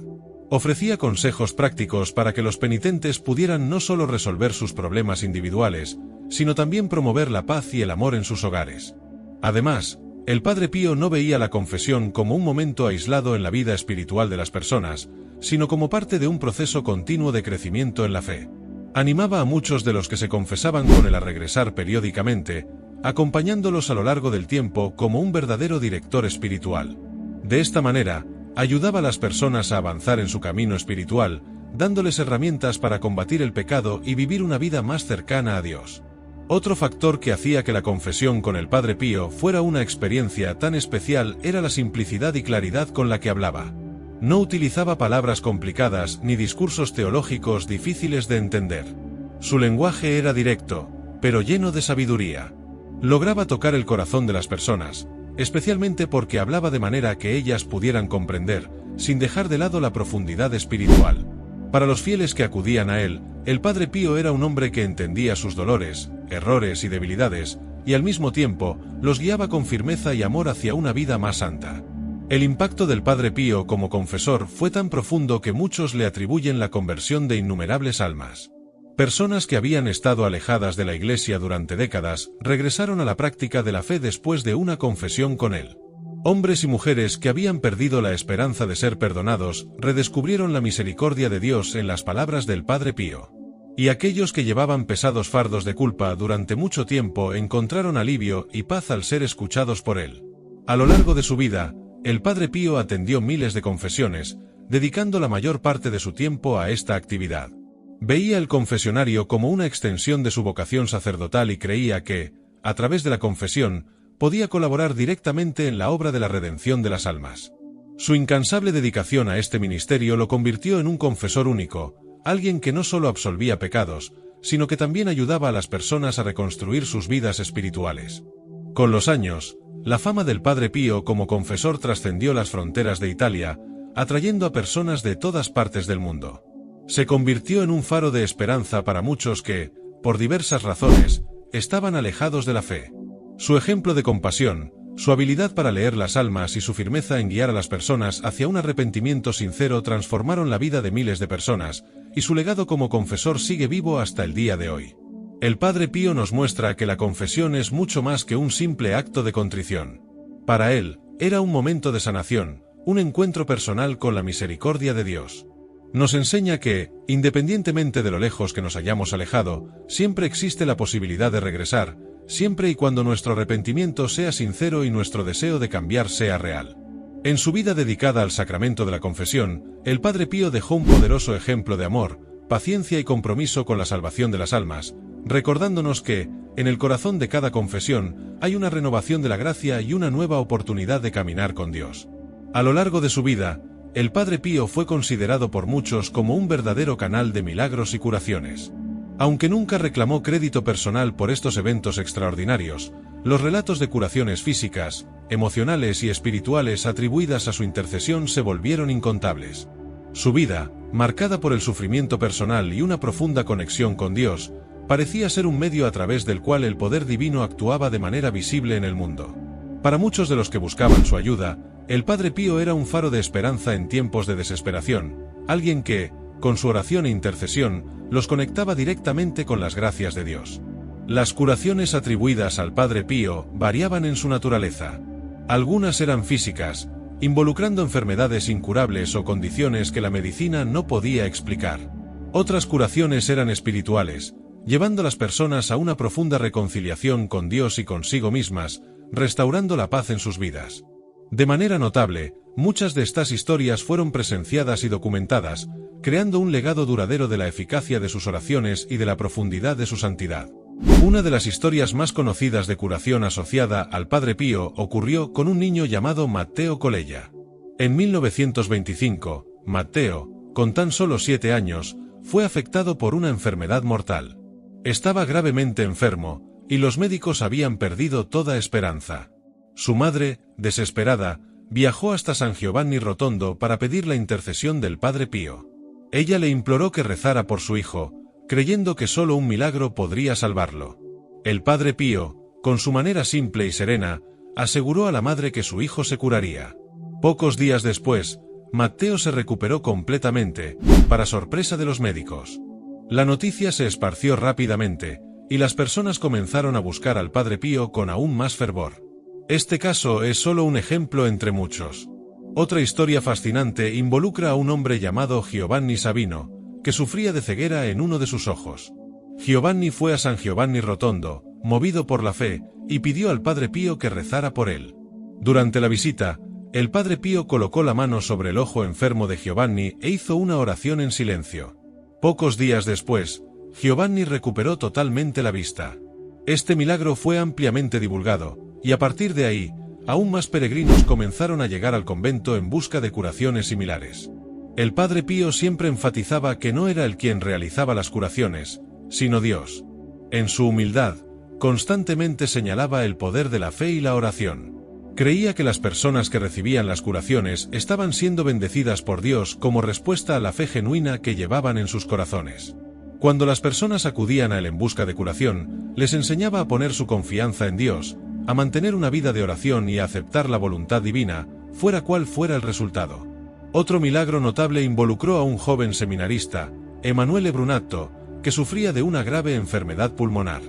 Ofrecía consejos prácticos para que los penitentes pudieran no solo resolver sus problemas individuales, sino también promover la paz y el amor en sus hogares. Además, el Padre Pío no veía la confesión como un momento aislado en la vida espiritual de las personas, sino como parte de un proceso continuo de crecimiento en la fe. Animaba a muchos de los que se confesaban con él a regresar periódicamente, acompañándolos a lo largo del tiempo como un verdadero director espiritual. De esta manera, ayudaba a las personas a avanzar en su camino espiritual, dándoles herramientas para combatir el pecado y vivir una vida más cercana a Dios. Otro factor que hacía que la confesión con el Padre Pío fuera una experiencia tan especial era la simplicidad y claridad con la que hablaba. No utilizaba palabras complicadas ni discursos teológicos difíciles de entender. Su lenguaje era directo, pero lleno de sabiduría. Lograba tocar el corazón de las personas, especialmente porque hablaba de manera que ellas pudieran comprender, sin dejar de lado la profundidad espiritual. Para los fieles que acudían a él, el Padre Pío era un hombre que entendía sus dolores, errores y debilidades, y al mismo tiempo, los guiaba con firmeza y amor hacia una vida más santa. El impacto del Padre Pío como confesor fue tan profundo que muchos le atribuyen la conversión de innumerables almas. Personas que habían estado alejadas de la Iglesia durante décadas, regresaron a la práctica de la fe después de una confesión con él. Hombres y mujeres que habían perdido la esperanza de ser perdonados, redescubrieron la misericordia de Dios en las palabras del Padre Pío. Y aquellos que llevaban pesados fardos de culpa durante mucho tiempo encontraron alivio y paz al ser escuchados por él. A lo largo de su vida, el Padre Pío atendió miles de confesiones, dedicando la mayor parte de su tiempo a esta actividad. Veía el confesionario como una extensión de su vocación sacerdotal y creía que, a través de la confesión, podía colaborar directamente en la obra de la redención de las almas. Su incansable dedicación a este ministerio lo convirtió en un confesor único, alguien que no solo absolvía pecados, sino que también ayudaba a las personas a reconstruir sus vidas espirituales. Con los años, la fama del Padre Pío como confesor trascendió las fronteras de Italia, atrayendo a personas de todas partes del mundo. Se convirtió en un faro de esperanza para muchos que, por diversas razones, estaban alejados de la fe. Su ejemplo de compasión, su habilidad para leer las almas y su firmeza en guiar a las personas hacia un arrepentimiento sincero transformaron la vida de miles de personas, y su legado como confesor sigue vivo hasta el día de hoy. El Padre Pío nos muestra que la confesión es mucho más que un simple acto de contrición. Para él, era un momento de sanación, un encuentro personal con la misericordia de Dios. Nos enseña que, independientemente de lo lejos que nos hayamos alejado, siempre existe la posibilidad de regresar, siempre y cuando nuestro arrepentimiento sea sincero y nuestro deseo de cambiar sea real. En su vida dedicada al sacramento de la confesión, el Padre Pío dejó un poderoso ejemplo de amor, paciencia y compromiso con la salvación de las almas, recordándonos que, en el corazón de cada confesión, hay una renovación de la gracia y una nueva oportunidad de caminar con Dios. A lo largo de su vida, el Padre Pío fue considerado por muchos como un verdadero canal de milagros y curaciones. Aunque nunca reclamó crédito personal por estos eventos extraordinarios, los relatos de curaciones físicas, emocionales y espirituales atribuidas a su intercesión se volvieron incontables. Su vida, marcada por el sufrimiento personal y una profunda conexión con Dios, parecía ser un medio a través del cual el poder divino actuaba de manera visible en el mundo. Para muchos de los que buscaban su ayuda, el Padre Pío era un faro de esperanza en tiempos de desesperación, alguien que, con su oración e intercesión, los conectaba directamente con las gracias de Dios. Las curaciones atribuidas al Padre Pío variaban en su naturaleza. Algunas eran físicas, involucrando enfermedades incurables o condiciones que la medicina no podía explicar. Otras curaciones eran espirituales, llevando a las personas a una profunda reconciliación con Dios y consigo mismas, restaurando la paz en sus vidas. De manera notable, muchas de estas historias fueron presenciadas y documentadas, creando un legado duradero de la eficacia de sus oraciones y de la profundidad de su santidad. Una de las historias más conocidas de curación asociada al Padre Pío ocurrió con un niño llamado Matteo Colella. En 1925, Matteo, con tan solo 7 años, fue afectado por una enfermedad mortal. Estaba gravemente enfermo, y los médicos habían perdido toda esperanza. Su madre, desesperada, viajó hasta San Giovanni Rotondo para pedir la intercesión del Padre Pío. Ella le imploró que rezara por su hijo, creyendo que solo un milagro podría salvarlo. El Padre Pío, con su manera simple y serena, aseguró a la madre que su hijo se curaría. Pocos días después, Matteo se recuperó completamente, para sorpresa de los médicos. La noticia se esparció rápidamente, y las personas comenzaron a buscar al Padre Pío con aún más fervor. Este caso es solo un ejemplo entre muchos. Otra historia fascinante involucra a un hombre llamado Giovanni Sabino, que sufría de ceguera en uno de sus ojos. Giovanni fue a San Giovanni Rotondo, movido por la fe, y pidió al Padre Pío que rezara por él. Durante la visita, el Padre Pío colocó la mano sobre el ojo enfermo de Giovanni e hizo una oración en silencio. Pocos días después, Giovanni recuperó totalmente la vista. Este milagro fue ampliamente divulgado, y a partir de ahí, aún más peregrinos comenzaron a llegar al convento en busca de curaciones similares. El Padre Pío siempre enfatizaba que no era él quien realizaba las curaciones, sino Dios. En su humildad, constantemente señalaba el poder de la fe y la oración. Creía que las personas que recibían las curaciones estaban siendo bendecidas por Dios como respuesta a la fe genuina que llevaban en sus corazones. Cuando las personas acudían a él en busca de curación, les enseñaba a poner su confianza en Dios, a mantener una vida de oración y a aceptar la voluntad divina, fuera cual fuera el resultado. Otro milagro notable involucró a un joven seminarista, Emanuele Brunatto, que sufría de una grave enfermedad pulmonar.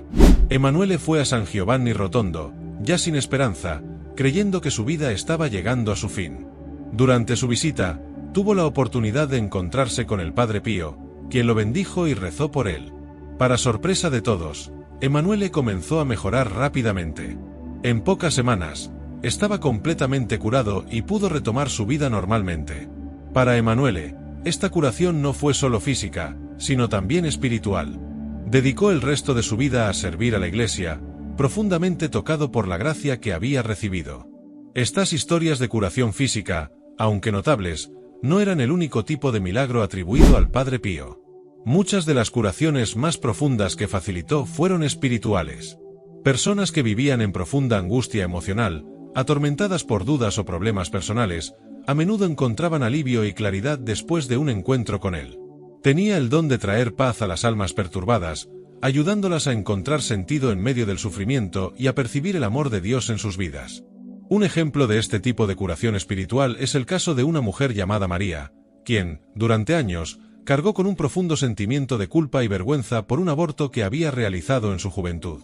Emanuele fue a San Giovanni Rotondo, ya sin esperanza, creyendo que su vida estaba llegando a su fin. Durante su visita, tuvo la oportunidad de encontrarse con el Padre Pío, quien lo bendijo y rezó por él. Para sorpresa de todos, Emanuele comenzó a mejorar rápidamente. En pocas semanas, estaba completamente curado y pudo retomar su vida normalmente. Para Emanuele, esta curación no fue solo física, sino también espiritual. Dedicó el resto de su vida a servir a la Iglesia, profundamente tocado por la gracia que había recibido. Estas historias de curación física, aunque notables, no eran el único tipo de milagro atribuido al Padre Pío. Muchas de las curaciones más profundas que facilitó fueron espirituales. Personas que vivían en profunda angustia emocional, atormentadas por dudas o problemas personales, a menudo encontraban alivio y claridad después de un encuentro con él. Tenía el don de traer paz a las almas perturbadas, ayudándolas a encontrar sentido en medio del sufrimiento y a percibir el amor de Dios en sus vidas. Un ejemplo de este tipo de curación espiritual es el caso de una mujer llamada María, quien, durante años, cargó con un profundo sentimiento de culpa y vergüenza por un aborto que había realizado en su juventud.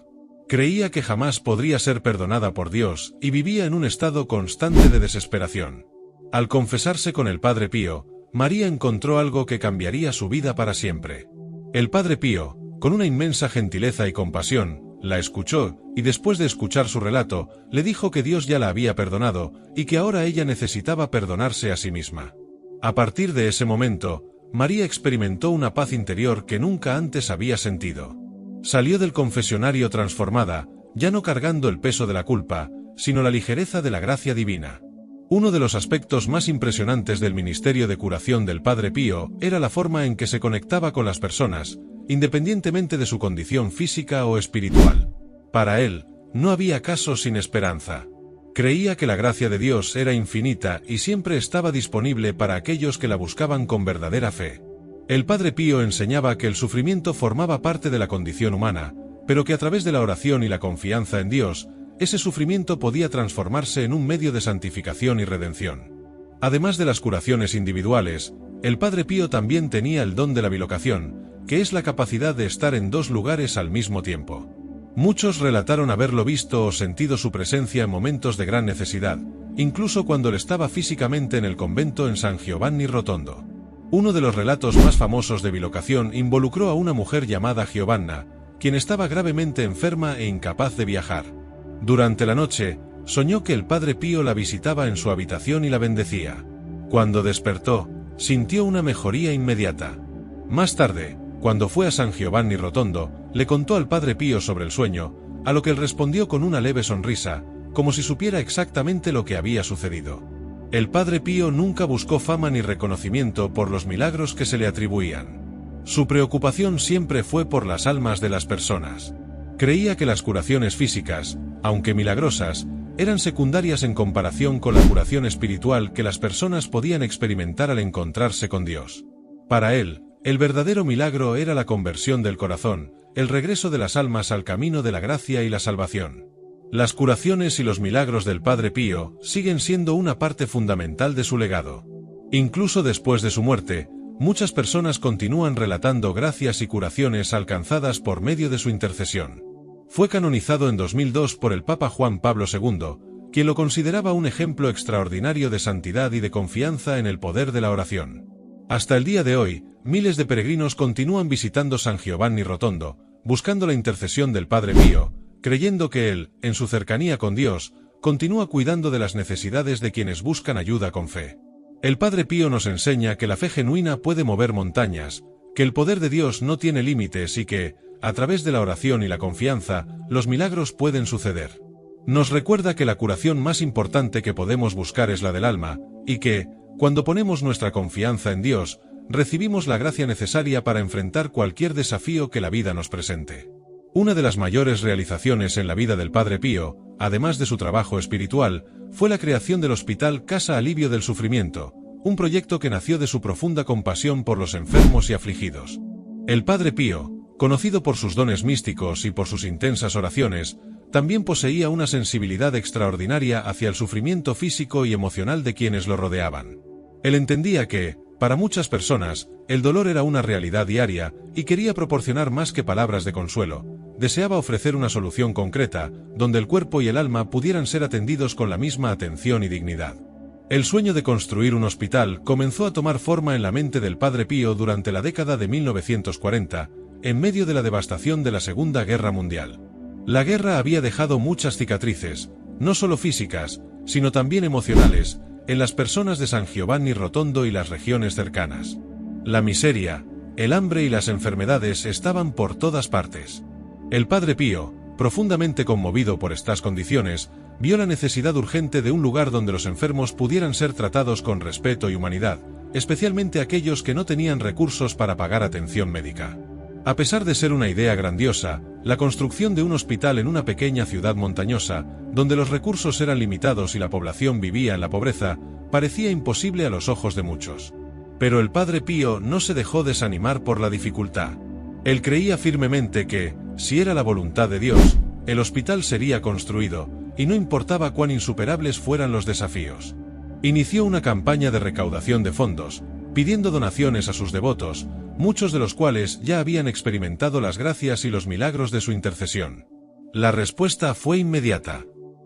Creía que jamás podría ser perdonada por Dios y vivía en un estado constante de desesperación. Al confesarse con el Padre Pío, María encontró algo que cambiaría su vida para siempre. El Padre Pío, con una inmensa gentileza y compasión, la escuchó, y después de escuchar su relato, le dijo que Dios ya la había perdonado, y que ahora ella necesitaba perdonarse a sí misma. A partir de ese momento, María experimentó una paz interior que nunca antes había sentido. Salió del confesionario transformada, ya no cargando el peso de la culpa, sino la ligereza de la gracia divina. Uno de los aspectos más impresionantes del ministerio de curación del Padre Pío era la forma en que se conectaba con las personas, independientemente de su condición física o espiritual. Para él, no había caso sin esperanza. Creía que la gracia de Dios era infinita y siempre estaba disponible para aquellos que la buscaban con verdadera fe. El Padre Pío enseñaba que el sufrimiento formaba parte de la condición humana, pero que a través de la oración y la confianza en Dios, ese sufrimiento podía transformarse en un medio de santificación y redención. Además de las curaciones individuales, el Padre Pío también tenía el don de la bilocación, que es la capacidad de estar en dos lugares al mismo tiempo. Muchos relataron haberlo visto o sentido su presencia en momentos de gran necesidad, incluso cuando él estaba físicamente en el convento en San Giovanni Rotondo. Uno de los relatos más famosos de bilocación involucró a una mujer llamada Giovanna, quien estaba gravemente enferma e incapaz de viajar. Durante la noche, soñó que el Padre Pío la visitaba en su habitación y la bendecía. Cuando despertó, sintió una mejoría inmediata. Más tarde, cuando fue a San Giovanni Rotondo, le contó al Padre Pío sobre el sueño, a lo que él respondió con una leve sonrisa, como si supiera exactamente lo que había sucedido. El Padre Pío nunca buscó fama ni reconocimiento por los milagros que se le atribuían. Su preocupación siempre fue por las almas de las personas. Creía que las curaciones físicas, aunque milagrosas, eran secundarias en comparación con la curación espiritual que las personas podían experimentar al encontrarse con Dios. Para él, el verdadero milagro era la conversión del corazón, el regreso de las almas al camino de la gracia y la salvación. Las curaciones y los milagros del Padre Pío siguen siendo una parte fundamental de su legado. Incluso después de su muerte, muchas personas continúan relatando gracias y curaciones alcanzadas por medio de su intercesión. Fue canonizado en 2002 por el Papa Juan Pablo II, quien lo consideraba un ejemplo extraordinario de santidad y de confianza en el poder de la oración. Hasta el día de hoy, miles de peregrinos continúan visitando San Giovanni Rotondo, buscando la intercesión del Padre Pío, creyendo que él, en su cercanía con Dios, continúa cuidando de las necesidades de quienes buscan ayuda con fe. El Padre Pío nos enseña que la fe genuina puede mover montañas, que el poder de Dios no tiene límites y que, a través de la oración y la confianza, los milagros pueden suceder. Nos recuerda que la curación más importante que podemos buscar es la del alma, y que, cuando ponemos nuestra confianza en Dios, recibimos la gracia necesaria para enfrentar cualquier desafío que la vida nos presente. Una de las mayores realizaciones en la vida del Padre Pío, además de su trabajo espiritual, fue la creación del Hospital Casa Alivio del Sufrimiento, un proyecto que nació de su profunda compasión por los enfermos y afligidos. El Padre Pío, conocido por sus dones místicos y por sus intensas oraciones, también poseía una sensibilidad extraordinaria hacia el sufrimiento físico y emocional de quienes lo rodeaban. Él entendía que, para muchas personas, el dolor era una realidad diaria y quería proporcionar más que palabras de consuelo. Deseaba ofrecer una solución concreta, donde el cuerpo y el alma pudieran ser atendidos con la misma atención y dignidad. El sueño de construir un hospital comenzó a tomar forma en la mente del Padre Pío durante la década de 1940, en medio de la devastación de la Segunda Guerra Mundial. La guerra había dejado muchas cicatrices, no solo físicas, sino también emocionales, en las personas de San Giovanni Rotondo y las regiones cercanas. La miseria, el hambre y las enfermedades estaban por todas partes. El Padre Pío, profundamente conmovido por estas condiciones, vio la necesidad urgente de un lugar donde los enfermos pudieran ser tratados con respeto y humanidad, especialmente aquellos que no tenían recursos para pagar atención médica. A pesar de ser una idea grandiosa, la construcción de un hospital en una pequeña ciudad montañosa, donde los recursos eran limitados y la población vivía en la pobreza, parecía imposible a los ojos de muchos. Pero el Padre Pío no se dejó desanimar por la dificultad. Él creía firmemente que, si era la voluntad de Dios, el hospital sería construido, y no importaba cuán insuperables fueran los desafíos. Inició una campaña de recaudación de fondos, pidiendo donaciones a sus devotos, muchos de los cuales ya habían experimentado las gracias y los milagros de su intercesión. La respuesta fue inmediata.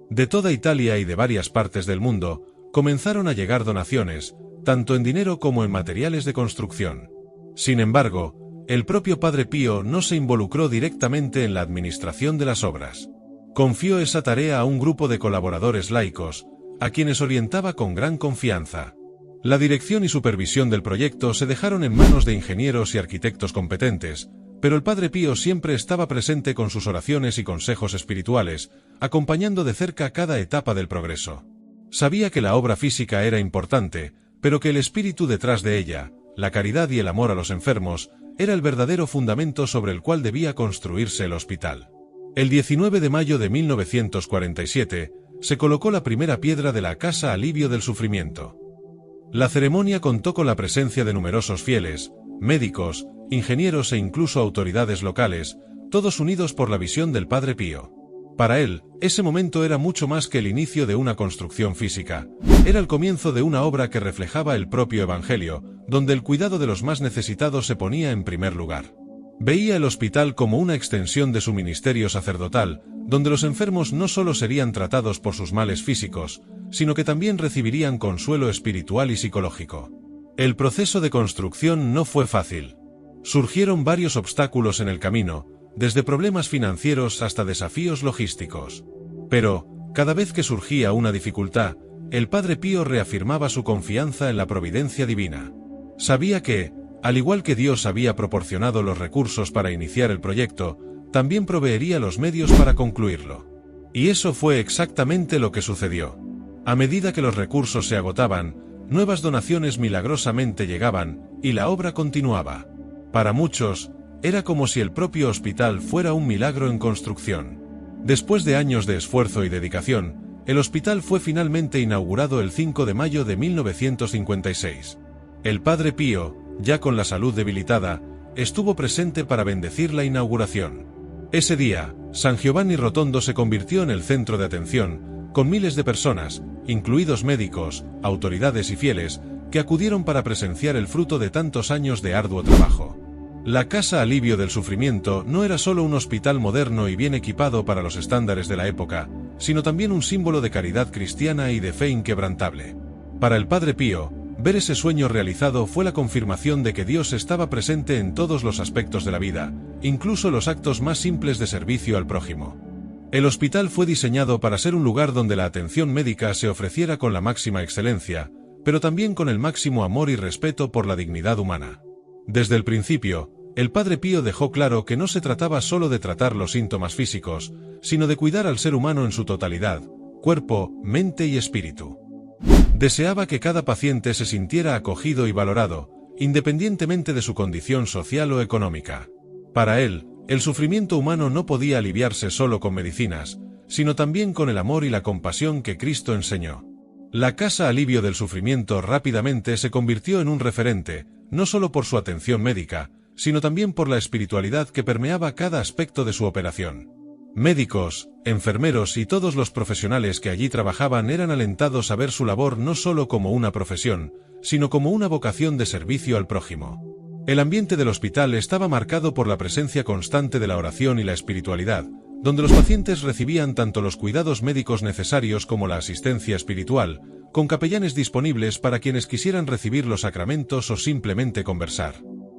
De toda Italia y de varias partes del mundo, comenzaron a llegar donaciones, tanto en dinero como en materiales de construcción. Sin embargo, el propio Padre Pío no se involucró directamente en la administración de las obras. Confió esa tarea a un grupo de colaboradores laicos, a quienes orientaba con gran confianza. La dirección y supervisión del proyecto se dejaron en manos de ingenieros y arquitectos competentes, pero el Padre Pío siempre estaba presente con sus oraciones y consejos espirituales, acompañando de cerca cada etapa del progreso. Sabía que la obra física era importante, pero que el espíritu detrás de ella, la caridad y el amor a los enfermos, era el verdadero fundamento sobre el cual debía construirse el hospital. El 19 de mayo de 1947, se colocó la primera piedra de la Casa Alivio del Sufrimiento. La ceremonia contó con la presencia de numerosos fieles, médicos, ingenieros e incluso autoridades locales, todos unidos por la visión del Padre Pío. Para él, ese momento era mucho más que el inicio de una construcción física. Era el comienzo de una obra que reflejaba el propio Evangelio, donde el cuidado de los más necesitados se ponía en primer lugar. Veía el hospital como una extensión de su ministerio sacerdotal, donde los enfermos no solo serían tratados por sus males físicos, sino que también recibirían consuelo espiritual y psicológico. El proceso de construcción no fue fácil. Surgieron varios obstáculos en el camino, desde problemas financieros hasta desafíos logísticos. Pero, cada vez que surgía una dificultad, el Padre Pío reafirmaba su confianza en la providencia divina. Sabía que, al igual que Dios había proporcionado los recursos para iniciar el proyecto, también proveería los medios para concluirlo. Y eso fue exactamente lo que sucedió. A medida que los recursos se agotaban, nuevas donaciones milagrosamente llegaban, y la obra continuaba. Para muchos, era como si el propio hospital fuera un milagro en construcción. Después de años de esfuerzo y dedicación, el hospital fue finalmente inaugurado el 5 de mayo de 1956. El Padre Pío, ya con la salud debilitada, estuvo presente para bendecir la inauguración. Ese día, San Giovanni Rotondo se convirtió en el centro de atención, con miles de personas, incluidos médicos, autoridades y fieles, que acudieron para presenciar el fruto de tantos años de arduo trabajo. La Casa Alivio del Sufrimiento no era solo un hospital moderno y bien equipado para los estándares de la época, sino también un símbolo de caridad cristiana y de fe inquebrantable. Para el Padre Pío, ver ese sueño realizado fue la confirmación de que Dios estaba presente en todos los aspectos de la vida, incluso los actos más simples de servicio al prójimo. El hospital fue diseñado para ser un lugar donde la atención médica se ofreciera con la máxima excelencia, pero también con el máximo amor y respeto por la dignidad humana. Desde el principio, el Padre Pío dejó claro que no se trataba solo de tratar los síntomas físicos, sino de cuidar al ser humano en su totalidad, cuerpo, mente y espíritu. Deseaba que cada paciente se sintiera acogido y valorado, independientemente de su condición social o económica. Para él, el sufrimiento humano no podía aliviarse solo con medicinas, sino también con el amor y la compasión que Cristo enseñó. La Casa Alivio del Sufrimiento rápidamente se convirtió en un referente, no solo por su atención médica, sino también por la espiritualidad que permeaba cada aspecto de su operación. Médicos, enfermeros y todos los profesionales que allí trabajaban eran alentados a ver su labor no solo como una profesión, sino como una vocación de servicio al prójimo. El ambiente del hospital estaba marcado por la presencia constante de la oración y la espiritualidad, donde los pacientes recibían tanto los cuidados médicos necesarios como la asistencia espiritual, con capellanes disponibles para quienes quisieran recibir los sacramentos o simplemente conversar.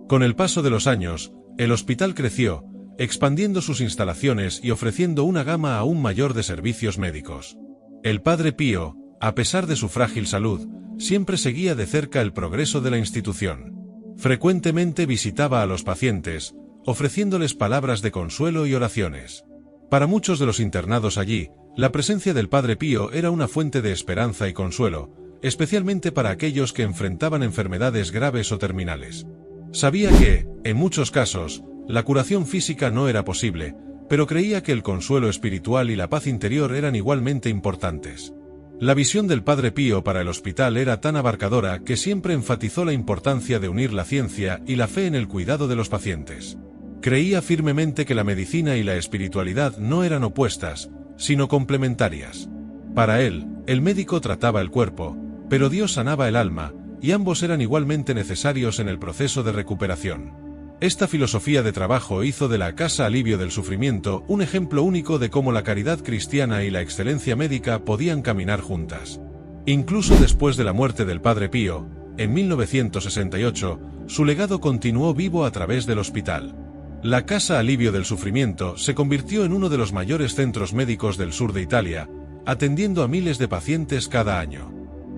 Con el paso de los años, el hospital creció, expandiendo sus instalaciones y ofreciendo una gama aún mayor de servicios médicos. El Padre Pío, a pesar de su frágil salud, siempre seguía de cerca el progreso de la institución. Frecuentemente visitaba a los pacientes, ofreciéndoles palabras de consuelo y oraciones. Para muchos de los internados allí, la presencia del Padre Pío era una fuente de esperanza y consuelo, especialmente para aquellos que enfrentaban enfermedades graves o terminales. Sabía que, en muchos casos, la curación física no era posible, pero creía que el consuelo espiritual y la paz interior eran igualmente importantes. La visión del Padre Pío para el hospital era tan abarcadora que siempre enfatizó la importancia de unir la ciencia y la fe en el cuidado de los pacientes. Creía firmemente que la medicina y la espiritualidad no eran opuestas, sino complementarias. Para él, el médico trataba el cuerpo, pero Dios sanaba el alma, y ambos eran igualmente necesarios en el proceso de recuperación. Esta filosofía de trabajo hizo de la Casa Alivio del Sufrimiento un ejemplo único de cómo la caridad cristiana y la excelencia médica podían caminar juntas. Incluso después de la muerte del Padre Pío, en 1968, su legado continuó vivo a través del hospital. La Casa Alivio del Sufrimiento se convirtió en uno de los mayores centros médicos del sur de Italia, atendiendo a miles de pacientes cada año.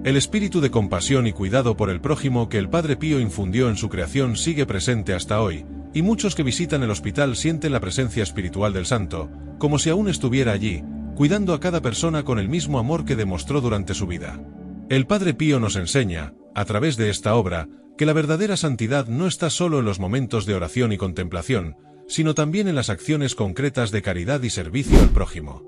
El espíritu de compasión y cuidado por el prójimo que el Padre Pío infundió en su creación sigue presente hasta hoy, y muchos que visitan el hospital sienten la presencia espiritual del santo, como si aún estuviera allí, cuidando a cada persona con el mismo amor que demostró durante su vida. El Padre Pío nos enseña, a través de esta obra, que la verdadera santidad no está solo en los momentos de oración y contemplación, sino también en las acciones concretas de caridad y servicio al prójimo.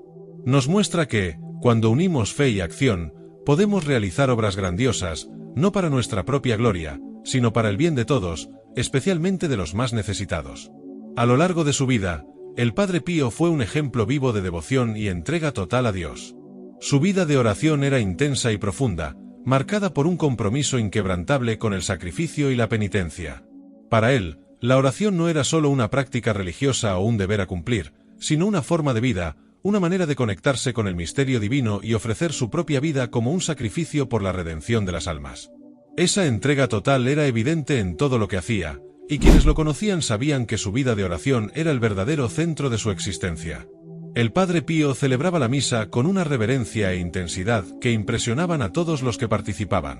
Nos muestra que, cuando unimos fe y acción, podemos realizar obras grandiosas, no para nuestra propia gloria, sino para el bien de todos, especialmente de los más necesitados. A lo largo de su vida, el Padre Pío fue un ejemplo vivo de devoción y entrega total a Dios. Su vida de oración era intensa y profunda, marcada por un compromiso inquebrantable con el sacrificio y la penitencia. Para él, la oración no era solo una práctica religiosa o un deber a cumplir, sino una forma de vida, una manera de conectarse con el misterio divino y ofrecer su propia vida como un sacrificio por la redención de las almas. Esa entrega total era evidente en todo lo que hacía, y quienes lo conocían sabían que su vida de oración era el verdadero centro de su existencia. El Padre Pío celebraba la misa con una reverencia e intensidad que impresionaban a todos los que participaban.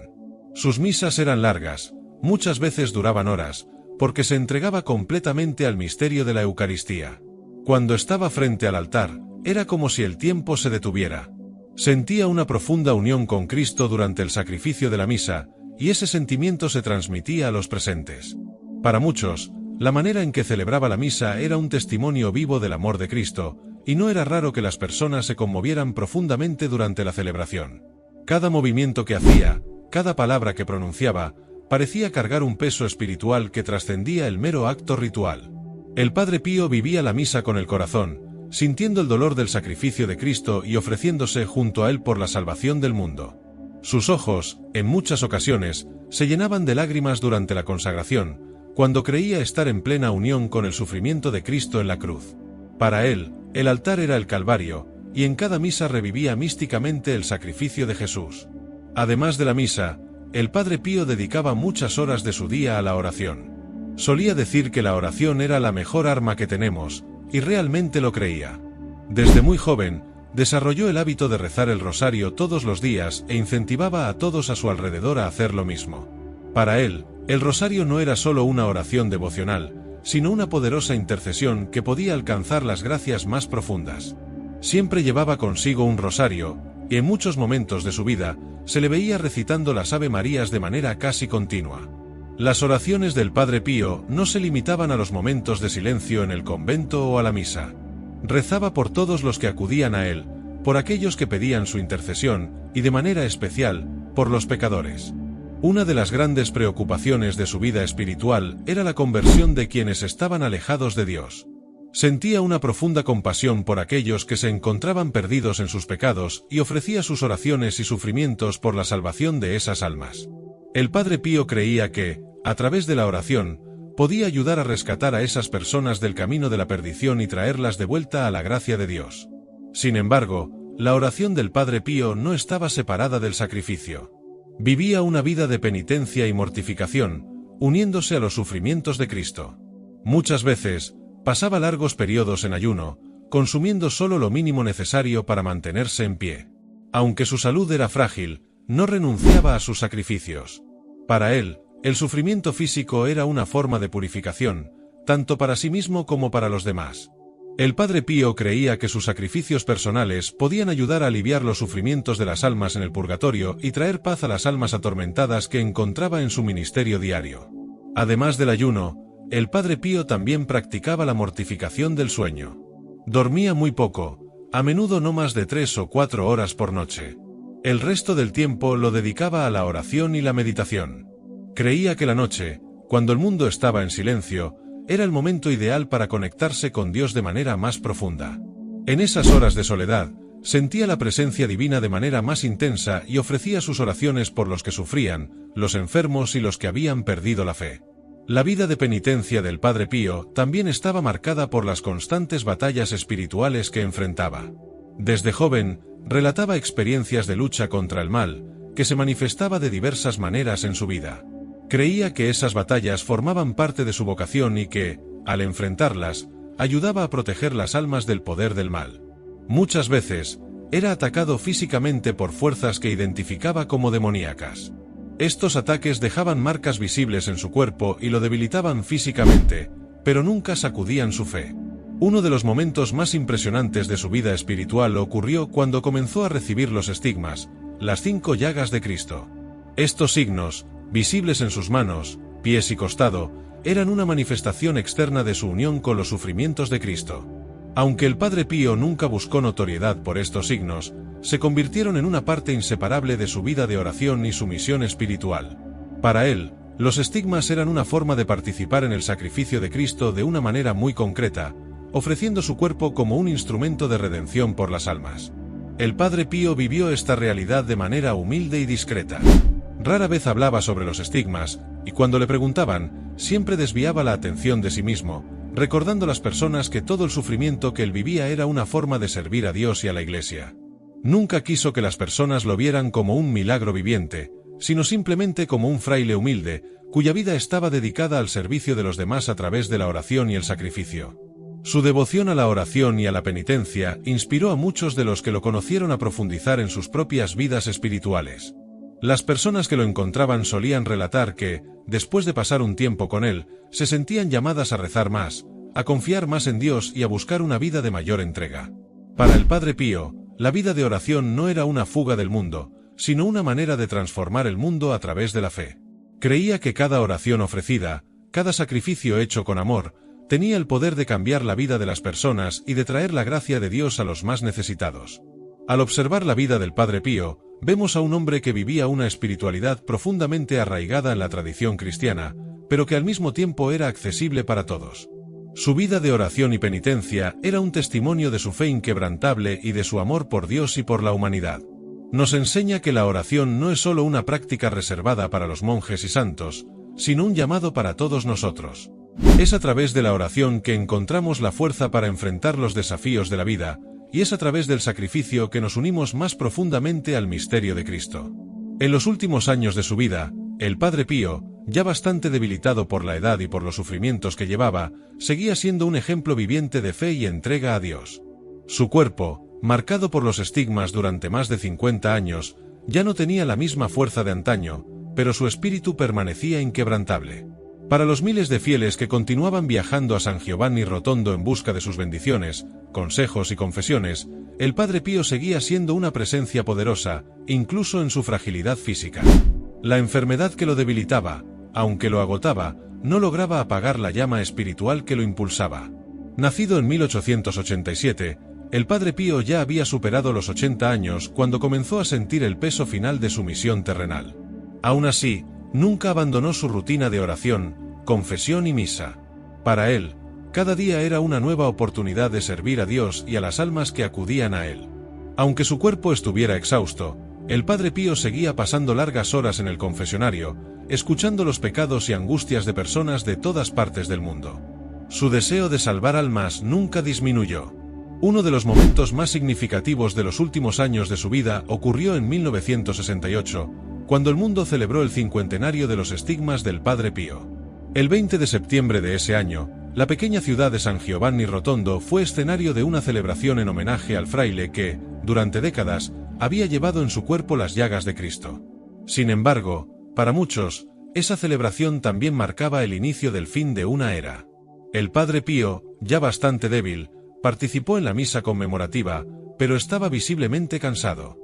Sus misas eran largas, muchas veces duraban horas, porque se entregaba completamente al misterio de la Eucaristía. Cuando estaba frente al altar, era como si el tiempo se detuviera. Sentía una profunda unión con Cristo durante el sacrificio de la misa, y ese sentimiento se transmitía a los presentes. Para muchos, la manera en que celebraba la misa era un testimonio vivo del amor de Cristo, y no era raro que las personas se conmovieran profundamente durante la celebración. Cada movimiento que hacía, cada palabra que pronunciaba, parecía cargar un peso espiritual que trascendía el mero acto ritual. El Padre Pío vivía la misa con el corazón, sintiendo el dolor del sacrificio de Cristo y ofreciéndose junto a él por la salvación del mundo. Sus ojos, en muchas ocasiones, se llenaban de lágrimas durante la consagración, cuando creía estar en plena unión con el sufrimiento de Cristo en la cruz. Para él, el altar era el Calvario, y en cada misa revivía místicamente el sacrificio de Jesús. Además de la misa, el Padre Pío dedicaba muchas horas de su día a la oración. Solía decir que la oración era la mejor arma que tenemos, y realmente lo creía. Desde muy joven, desarrolló el hábito de rezar el rosario todos los días e incentivaba a todos a su alrededor a hacer lo mismo. Para él, el rosario no era solo una oración devocional, sino una poderosa intercesión que podía alcanzar las gracias más profundas. Siempre llevaba consigo un rosario, y en muchos momentos de su vida, se le veía recitando las Ave Marías de manera casi continua. Las oraciones del Padre Pío no se limitaban a los momentos de silencio en el convento o a la misa. Rezaba por todos los que acudían a él, por aquellos que pedían su intercesión, y de manera especial, por los pecadores. Una de las grandes preocupaciones de su vida espiritual era la conversión de quienes estaban alejados de Dios. Sentía una profunda compasión por aquellos que se encontraban perdidos en sus pecados y ofrecía sus oraciones y sufrimientos por la salvación de esas almas. El Padre Pío creía que, a través de la oración, podía ayudar a rescatar a esas personas del camino de la perdición y traerlas de vuelta a la gracia de Dios. Sin embargo, la oración del Padre Pío no estaba separada del sacrificio. Vivía una vida de penitencia y mortificación, uniéndose a los sufrimientos de Cristo. Muchas veces, pasaba largos periodos en ayuno, consumiendo solo lo mínimo necesario para mantenerse en pie. Aunque su salud era frágil, no renunciaba a sus sacrificios. Para él, el sufrimiento físico era una forma de purificación, tanto para sí mismo como para los demás. El Padre Pío creía que sus sacrificios personales podían ayudar a aliviar los sufrimientos de las almas en el purgatorio y traer paz a las almas atormentadas que encontraba en su ministerio diario. Además del ayuno, el Padre Pío también practicaba la mortificación del sueño. Dormía muy poco, a menudo no más de 3 o 4 horas por noche. El resto del tiempo lo dedicaba a la oración y la meditación. Creía que la noche, cuando el mundo estaba en silencio, era el momento ideal para conectarse con Dios de manera más profunda. En esas horas de soledad, sentía la presencia divina de manera más intensa y ofrecía sus oraciones por los que sufrían, los enfermos y los que habían perdido la fe. La vida de penitencia del Padre Pío también estaba marcada por las constantes batallas espirituales que enfrentaba. Desde joven, relataba experiencias de lucha contra el mal, que se manifestaba de diversas maneras en su vida. Creía que esas batallas formaban parte de su vocación y que, al enfrentarlas, ayudaba a proteger las almas del poder del mal. Muchas veces, era atacado físicamente por fuerzas que identificaba como demoníacas. Estos ataques dejaban marcas visibles en su cuerpo y lo debilitaban físicamente, pero nunca sacudían su fe. Uno de los momentos más impresionantes de su vida espiritual ocurrió cuando comenzó a recibir los estigmas, las 5 llagas de Cristo. Estos signos, visibles en sus manos, pies y costado, eran una manifestación externa de su unión con los sufrimientos de Cristo. Aunque el Padre Pío nunca buscó notoriedad por estos signos, se convirtieron en una parte inseparable de su vida de oración y su misión espiritual. Para él, los estigmas eran una forma de participar en el sacrificio de Cristo de una manera muy concreta, ofreciendo su cuerpo como un instrumento de redención por las almas. El Padre Pío vivió esta realidad de manera humilde y discreta. Rara vez hablaba sobre los estigmas, y cuando le preguntaban, siempre desviaba la atención de sí mismo, recordando a las personas que todo el sufrimiento que él vivía era una forma de servir a Dios y a la Iglesia. Nunca quiso que las personas lo vieran como un milagro viviente, sino simplemente como un fraile humilde, cuya vida estaba dedicada al servicio de los demás a través de la oración y el sacrificio. Su devoción a la oración y a la penitencia inspiró a muchos de los que lo conocieron a profundizar en sus propias vidas espirituales. Las personas que lo encontraban solían relatar que, después de pasar un tiempo con él, se sentían llamadas a rezar más, a confiar más en Dios y a buscar una vida de mayor entrega. Para el Padre Pío, la vida de oración no era una fuga del mundo, sino una manera de transformar el mundo a través de la fe. Creía que cada oración ofrecida, cada sacrificio hecho con amor, tenía el poder de cambiar la vida de las personas y de traer la gracia de Dios a los más necesitados. Al observar la vida del Padre Pío, vemos a un hombre que vivía una espiritualidad profundamente arraigada en la tradición cristiana, pero que al mismo tiempo era accesible para todos. Su vida de oración y penitencia era un testimonio de su fe inquebrantable y de su amor por Dios y por la humanidad. Nos enseña que la oración no es solo una práctica reservada para los monjes y santos, sino un llamado para todos nosotros. Es a través de la oración que encontramos la fuerza para enfrentar los desafíos de la vida, y es a través del sacrificio que nos unimos más profundamente al misterio de Cristo. En los últimos años de su vida, el Padre Pío, ya bastante debilitado por la edad y por los sufrimientos que llevaba, seguía siendo un ejemplo viviente de fe y entrega a Dios. Su cuerpo, marcado por los estigmas durante más de 50 años, ya no tenía la misma fuerza de antaño, pero su espíritu permanecía inquebrantable. Para los miles de fieles que continuaban viajando a San Giovanni Rotondo en busca de sus bendiciones, consejos y confesiones, el Padre Pío seguía siendo una presencia poderosa, incluso en su fragilidad física. La enfermedad que lo debilitaba, aunque lo agotaba, no lograba apagar la llama espiritual que lo impulsaba. Nacido en 1887, el Padre Pío ya había superado los 80 años cuando comenzó a sentir el peso final de su misión terrenal. Aún así, nunca abandonó su rutina de oración, confesión y misa. Para él, cada día era una nueva oportunidad de servir a Dios y a las almas que acudían a él. Aunque su cuerpo estuviera exhausto, el Padre Pío seguía pasando largas horas en el confesionario, escuchando los pecados y angustias de personas de todas partes del mundo. Su deseo de salvar almas nunca disminuyó. Uno de los momentos más significativos de los últimos años de su vida ocurrió en 1968, cuando el mundo celebró el cincuentenario de los estigmas del Padre Pío. El 20 de septiembre de ese año, la pequeña ciudad de San Giovanni Rotondo fue escenario de una celebración en homenaje al fraile que, durante décadas, había llevado en su cuerpo las llagas de Cristo. Sin embargo, para muchos, esa celebración también marcaba el inicio del fin de una era. El Padre Pío, ya bastante débil, participó en la misa conmemorativa, pero estaba visiblemente cansado.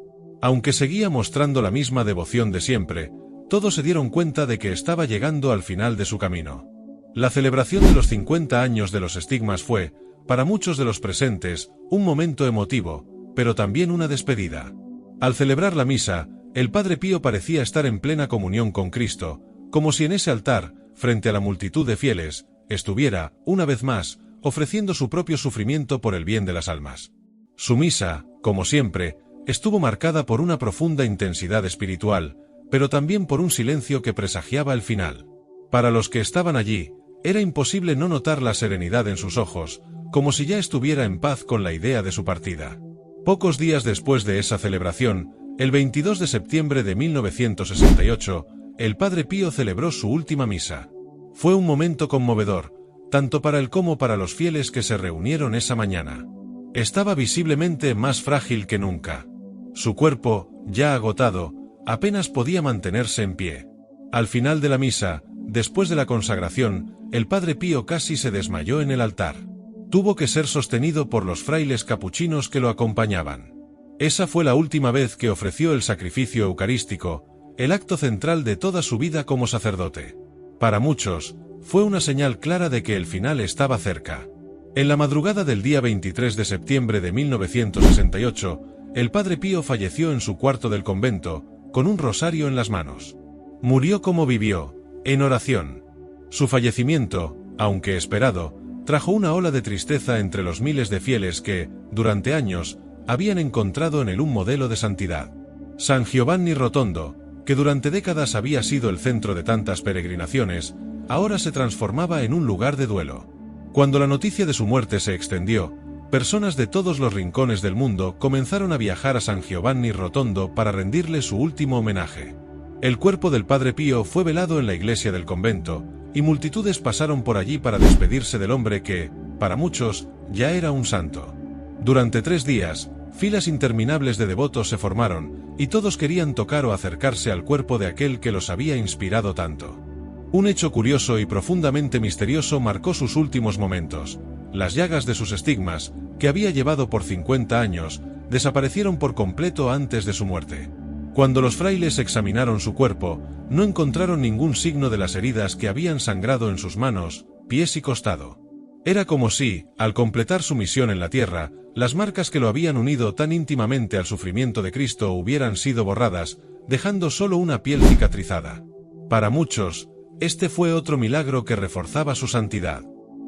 Aunque seguía mostrando la misma devoción de siempre, todos se dieron cuenta de que estaba llegando al final de su camino. La celebración de los 50 años de los estigmas fue, para muchos de los presentes, un momento emotivo, pero también una despedida. Al celebrar la misa, el Padre Pío parecía estar en plena comunión con Cristo, como si en ese altar, frente a la multitud de fieles, estuviera, una vez más, ofreciendo su propio sufrimiento por el bien de las almas. Su misa, como siempre, estuvo marcada por una profunda intensidad espiritual, pero también por un silencio que presagiaba el final. Para los que estaban allí, era imposible no notar la serenidad en sus ojos, como si ya estuviera en paz con la idea de su partida. Pocos días después de esa celebración, El 22 de septiembre de 1968, el Padre Pío celebró su última misa. Fue un momento conmovedor, tanto para él como para los fieles que se reunieron esa mañana. Estaba visiblemente más frágil que nunca. Su cuerpo, ya agotado, apenas podía mantenerse en pie. Al final de la misa, después de la consagración, el Padre Pío casi se desmayó en el altar. Tuvo que ser sostenido por los frailes capuchinos que lo acompañaban. Esa fue la última vez que ofreció el sacrificio eucarístico, el acto central de toda su vida como sacerdote. Para muchos, fue una señal clara de que el final estaba cerca. En la madrugada del día 23 de septiembre de 1968, el Padre Pío falleció en su cuarto del convento, con un rosario en las manos. Murió como vivió, en oración. Su fallecimiento, aunque esperado, trajo una ola de tristeza entre los miles de fieles que, durante años, habían encontrado en él un modelo de santidad. San Giovanni Rotondo, que durante décadas había sido el centro de tantas peregrinaciones, ahora se transformaba en un lugar de duelo. Cuando la noticia de su muerte se extendió, personas de todos los rincones del mundo comenzaron a viajar a San Giovanni Rotondo para rendirle su último homenaje. El cuerpo del Padre Pío fue velado en la iglesia del convento, y multitudes pasaron por allí para despedirse del hombre que, para muchos, ya era un santo. Durante 3 días, filas interminables de devotos se formaron, y todos querían tocar o acercarse al cuerpo de aquel que los había inspirado tanto. Un hecho curioso y profundamente misterioso marcó sus últimos momentos. Las llagas de sus estigmas, que había llevado por 50 años, desaparecieron por completo antes de su muerte. Cuando los frailes examinaron su cuerpo, no encontraron ningún signo de las heridas que habían sangrado en sus manos, pies y costado. Era como si, al completar su misión en la tierra, las marcas que lo habían unido tan íntimamente al sufrimiento de Cristo hubieran sido borradas, dejando solo una piel cicatrizada. Para muchos, este fue otro milagro que reforzaba su santidad.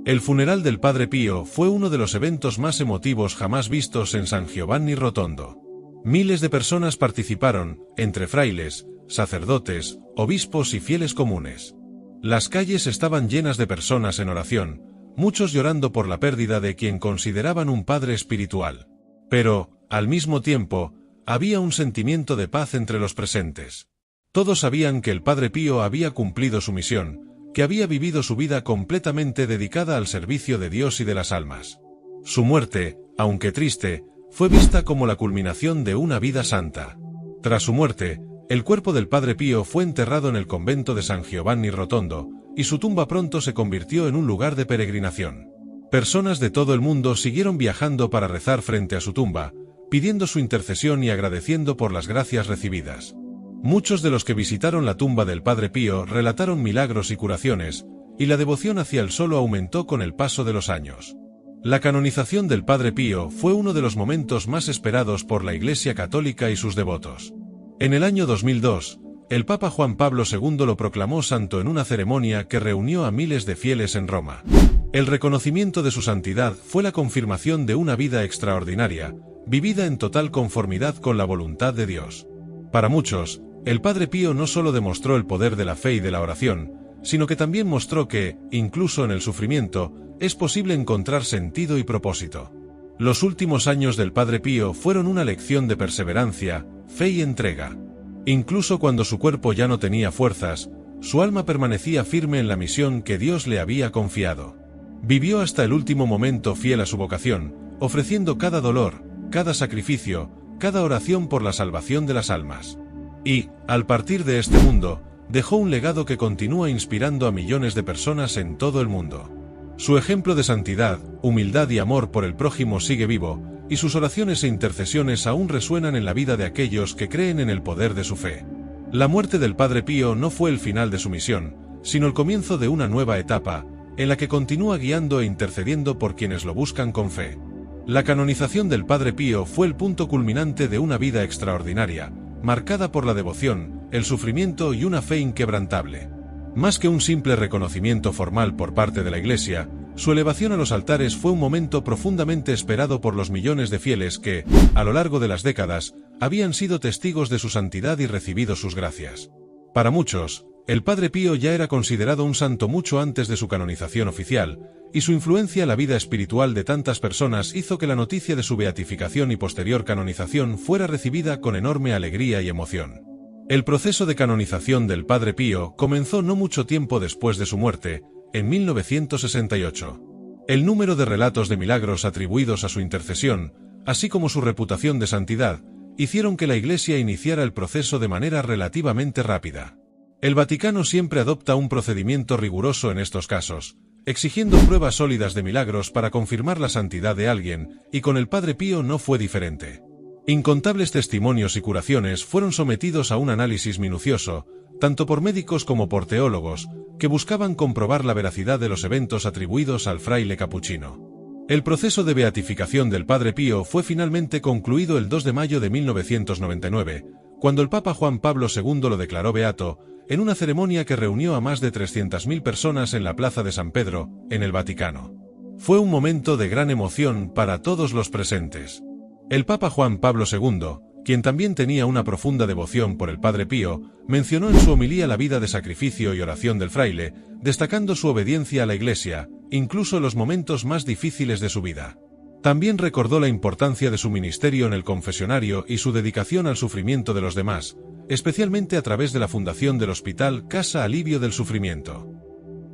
El funeral del Padre Pío fue uno de los eventos más emotivos jamás vistos en San Giovanni Rotondo. Miles de personas participaron, entre frailes, sacerdotes, obispos y fieles comunes. Las calles estaban llenas de personas en oración, muchos llorando por la pérdida de quien consideraban un padre espiritual. Pero, al mismo tiempo, había un sentimiento de paz entre los presentes. Todos sabían que el Padre Pío había cumplido su misión, que había vivido su vida completamente dedicada al servicio de Dios y de las almas. Su muerte, aunque triste, fue vista como la culminación de una vida santa. Tras su muerte, el cuerpo del Padre Pío fue enterrado en el convento de San Giovanni Rotondo, y su tumba pronto se convirtió en un lugar de peregrinación. Personas de todo el mundo siguieron viajando para rezar frente a su tumba, pidiendo su intercesión y agradeciendo por las gracias recibidas. Muchos de los que visitaron la tumba del Padre Pío relataron milagros y curaciones, y la devoción hacia él solo aumentó con el paso de los años. La canonización del Padre Pío fue uno de los momentos más esperados por la Iglesia Católica y sus devotos. En el año 2002, el Papa Juan Pablo II lo proclamó santo en una ceremonia que reunió a miles de fieles en Roma. El reconocimiento de su santidad fue la confirmación de una vida extraordinaria, vivida en total conformidad con la voluntad de Dios. Para muchos, el Padre Pío no solo demostró el poder de la fe y de la oración, sino que también mostró que, incluso en el sufrimiento, es posible encontrar sentido y propósito. Los últimos años del Padre Pío fueron una lección de perseverancia, fe y entrega. Incluso cuando su cuerpo ya no tenía fuerzas, su alma permanecía firme en la misión que Dios le había confiado. Vivió hasta el último momento fiel a su vocación, ofreciendo cada dolor, cada sacrificio, cada oración por la salvación de las almas. Y, al partir de este mundo, dejó un legado que continúa inspirando a millones de personas en todo el mundo. Su ejemplo de santidad, humildad y amor por el prójimo sigue vivo, y sus oraciones e intercesiones aún resuenan en la vida de aquellos que creen en el poder de su fe. La muerte del Padre Pío no fue el final de su misión, sino el comienzo de una nueva etapa, en la que continúa guiando e intercediendo por quienes lo buscan con fe. La canonización del Padre Pío fue el punto culminante de una vida extraordinaria, marcada por la devoción, el sufrimiento y una fe inquebrantable. Más que un simple reconocimiento formal por parte de la Iglesia, su elevación a los altares fue un momento profundamente esperado por los millones de fieles que, a lo largo de las décadas, habían sido testigos de su santidad y recibido sus gracias. Para muchos, El Padre Pío ya era considerado un santo mucho antes de su canonización oficial, y su influencia en la vida espiritual de tantas personas hizo que la noticia de su beatificación y posterior canonización fuera recibida con enorme alegría y emoción. El proceso de canonización del Padre Pío comenzó no mucho tiempo después de su muerte, en 1968. El número de relatos de milagros atribuidos a su intercesión, así como su reputación de santidad, hicieron que la Iglesia iniciara el proceso de manera relativamente rápida. El Vaticano siempre adopta un procedimiento riguroso en estos casos, exigiendo pruebas sólidas de milagros para confirmar la santidad de alguien, y con el Padre Pío no fue diferente. Incontables testimonios y curaciones fueron sometidos a un análisis minucioso, tanto por médicos como por teólogos, que buscaban comprobar la veracidad de los eventos atribuidos al fraile capuchino. El proceso de beatificación del Padre Pío fue finalmente concluido el 2 de mayo de 1999, cuando el Papa Juan Pablo II lo declaró beato, en una ceremonia que reunió a más de 300.000 personas en la Plaza de San Pedro, en el Vaticano. Fue un momento de gran emoción para todos los presentes. El Papa Juan Pablo II, quien también tenía una profunda devoción por el Padre Pío, mencionó en su homilía la vida de sacrificio y oración del fraile, destacando su obediencia a la Iglesia, incluso en los momentos más difíciles de su vida. También recordó la importancia de su ministerio en el confesionario y su dedicación al sufrimiento de los demás, especialmente a través de la fundación del Hospital Casa Alivio del Sufrimiento.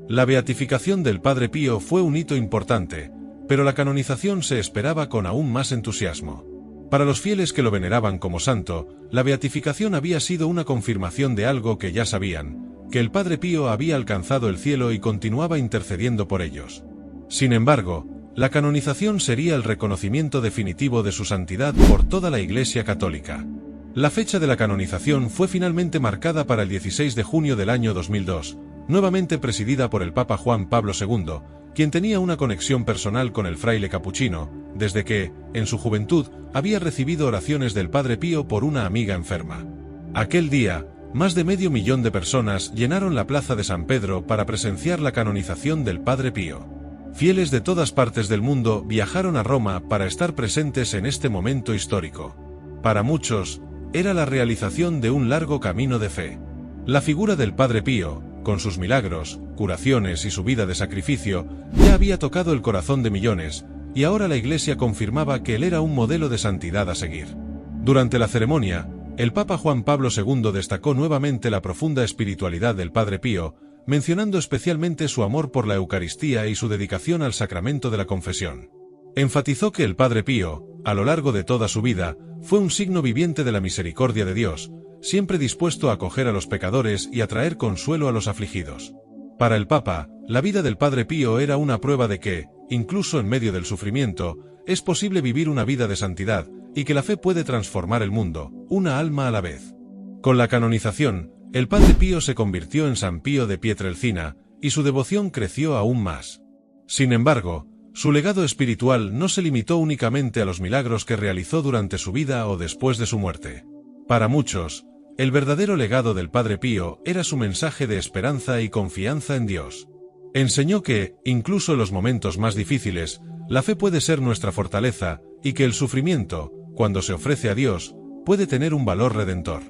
La beatificación del Padre Pío fue un hito importante, pero la canonización se esperaba con aún más entusiasmo. Para los fieles que lo veneraban como santo, la beatificación había sido una confirmación de algo que ya sabían, que el Padre Pío había alcanzado el cielo y continuaba intercediendo por ellos. Sin embargo, la canonización sería el reconocimiento definitivo de su santidad por toda la Iglesia católica. La fecha de la canonización fue finalmente marcada para el 16 de junio del año 2002, nuevamente presidida por el Papa Juan Pablo II, quien tenía una conexión personal con el fraile capuchino, desde que, en su juventud, había recibido oraciones del Padre Pío por una amiga enferma. Aquel día, más de 500.000 de personas llenaron la plaza de San Pedro para presenciar la canonización del Padre Pío. Fieles de todas partes del mundo viajaron a Roma para estar presentes en este momento histórico. Para muchos, era la realización de un largo camino de fe. La figura del Padre Pío, con sus milagros, curaciones y su vida de sacrificio, ya había tocado el corazón de millones, y ahora la Iglesia confirmaba que él era un modelo de santidad a seguir. Durante la ceremonia, el Papa Juan Pablo II destacó nuevamente la profunda espiritualidad del Padre Pío, mencionando especialmente su amor por la Eucaristía y su dedicación al sacramento de la confesión. Enfatizó que el Padre Pío, a lo largo de toda su vida, fue un signo viviente de la misericordia de Dios, siempre dispuesto a acoger a los pecadores y a traer consuelo a los afligidos. Para el Papa, la vida del Padre Pío era una prueba de que, incluso en medio del sufrimiento, es posible vivir una vida de santidad, y que la fe puede transformar el mundo, una alma a la vez. Con la canonización, el Padre Pío se convirtió en San Pío de Pietrelcina, y su devoción creció aún más. Sin embargo, su legado espiritual no se limitó únicamente a los milagros que realizó durante su vida o después de su muerte. Para muchos, el verdadero legado del Padre Pío era su mensaje de esperanza y confianza en Dios. Enseñó que, incluso en los momentos más difíciles, la fe puede ser nuestra fortaleza, y que el sufrimiento, cuando se ofrece a Dios, puede tener un valor redentor.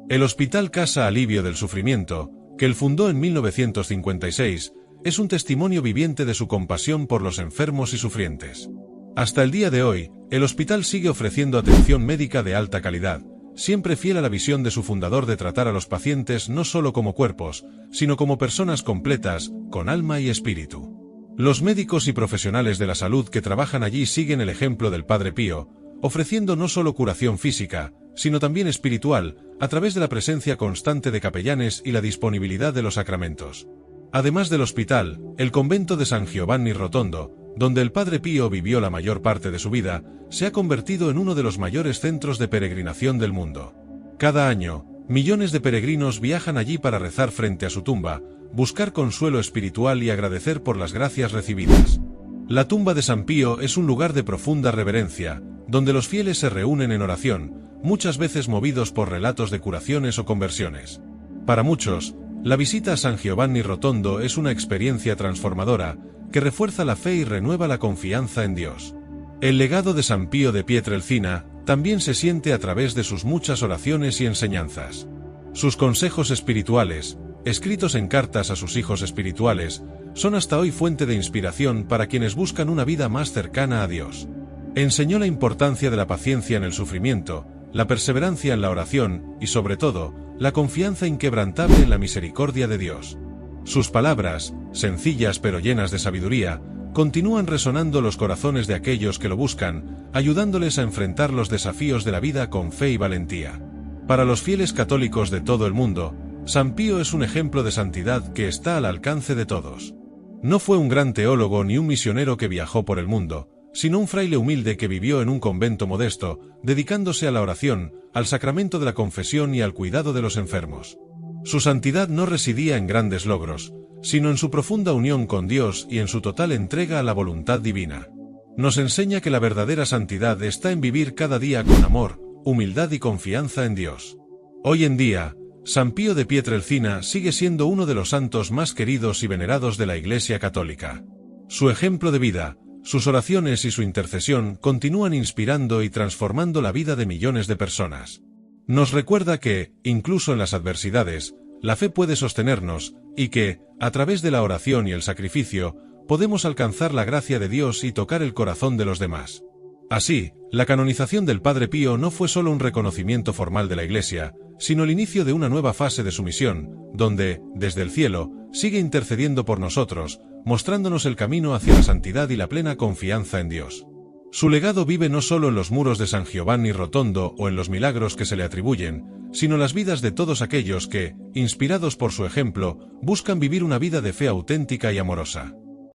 El Hospital Casa Alivio del Sufrimiento, que él fundó en 1956, es un testimonio viviente de su compasión por los enfermos y sufrientes. Hasta el día de hoy, el hospital sigue ofreciendo atención médica de alta calidad, siempre fiel a la visión de su fundador de tratar a los pacientes no solo como cuerpos, sino como personas completas, con alma y espíritu. Los médicos y profesionales de la salud que trabajan allí siguen el ejemplo del Padre Pío, ofreciendo no solo curación física, sino también espiritual, a través de la presencia constante de capellanes y la disponibilidad de los sacramentos. Además del hospital, el convento de San Giovanni Rotondo, donde el Padre Pío vivió la mayor parte de su vida, se ha convertido en uno de los mayores centros de peregrinación del mundo. Cada año, millones de peregrinos viajan allí para rezar frente a su tumba, buscar consuelo espiritual y agradecer por las gracias recibidas. La tumba de San Pío es un lugar de profunda reverencia, donde los fieles se reúnen en oración, muchas veces movidos por relatos de curaciones o conversiones. Para muchos, la visita a San Giovanni Rotondo es una experiencia transformadora, que refuerza la fe y renueva la confianza en Dios. El legado de San Pío de Pietrelcina también se siente a través de sus muchas oraciones y enseñanzas. Sus consejos espirituales, escritos en cartas a sus hijos espirituales, son hasta hoy fuente de inspiración para quienes buscan una vida más cercana a Dios. Enseñó la importancia de la paciencia en el sufrimiento, la perseverancia en la oración y, sobre todo, la confianza inquebrantable en la misericordia de Dios. Sus palabras, sencillas pero llenas de sabiduría, continúan resonando los corazones de aquellos que lo buscan, ayudándoles a enfrentar los desafíos de la vida con fe y valentía. Para los fieles católicos de todo el mundo, San Pío es un ejemplo de santidad que está al alcance de todos. No fue un gran teólogo ni un misionero que viajó por el mundo, sino un fraile humilde que vivió en un convento modesto, dedicándose a la oración, al sacramento de la confesión y al cuidado de los enfermos. Su santidad no residía en grandes logros, sino en su profunda unión con Dios y en su total entrega a la voluntad divina. Nos enseña que la verdadera santidad está en vivir cada día con amor, humildad y confianza en Dios. Hoy en día, San Pío de Pietrelcina sigue siendo uno de los santos más queridos y venerados de la Iglesia Católica. Su ejemplo de vida, sus oraciones y su intercesión continúan inspirando y transformando la vida de millones de personas. Nos recuerda que, incluso en las adversidades, la fe puede sostenernos, y que, a través de la oración y el sacrificio, podemos alcanzar la gracia de Dios y tocar el corazón de los demás. Así, la canonización del Padre Pío no fue solo un reconocimiento formal de la Iglesia, sino el inicio de una nueva fase de su misión, donde, desde el cielo, sigue intercediendo por nosotros, mostrándonos el camino hacia la santidad y la plena confianza en Dios. Su legado vive no solo en los muros de San Giovanni Rotondo o en los milagros que se le atribuyen, sino en las vidas de todos aquellos que, inspirados por su ejemplo, buscan vivir una vida de fe auténtica y amorosa.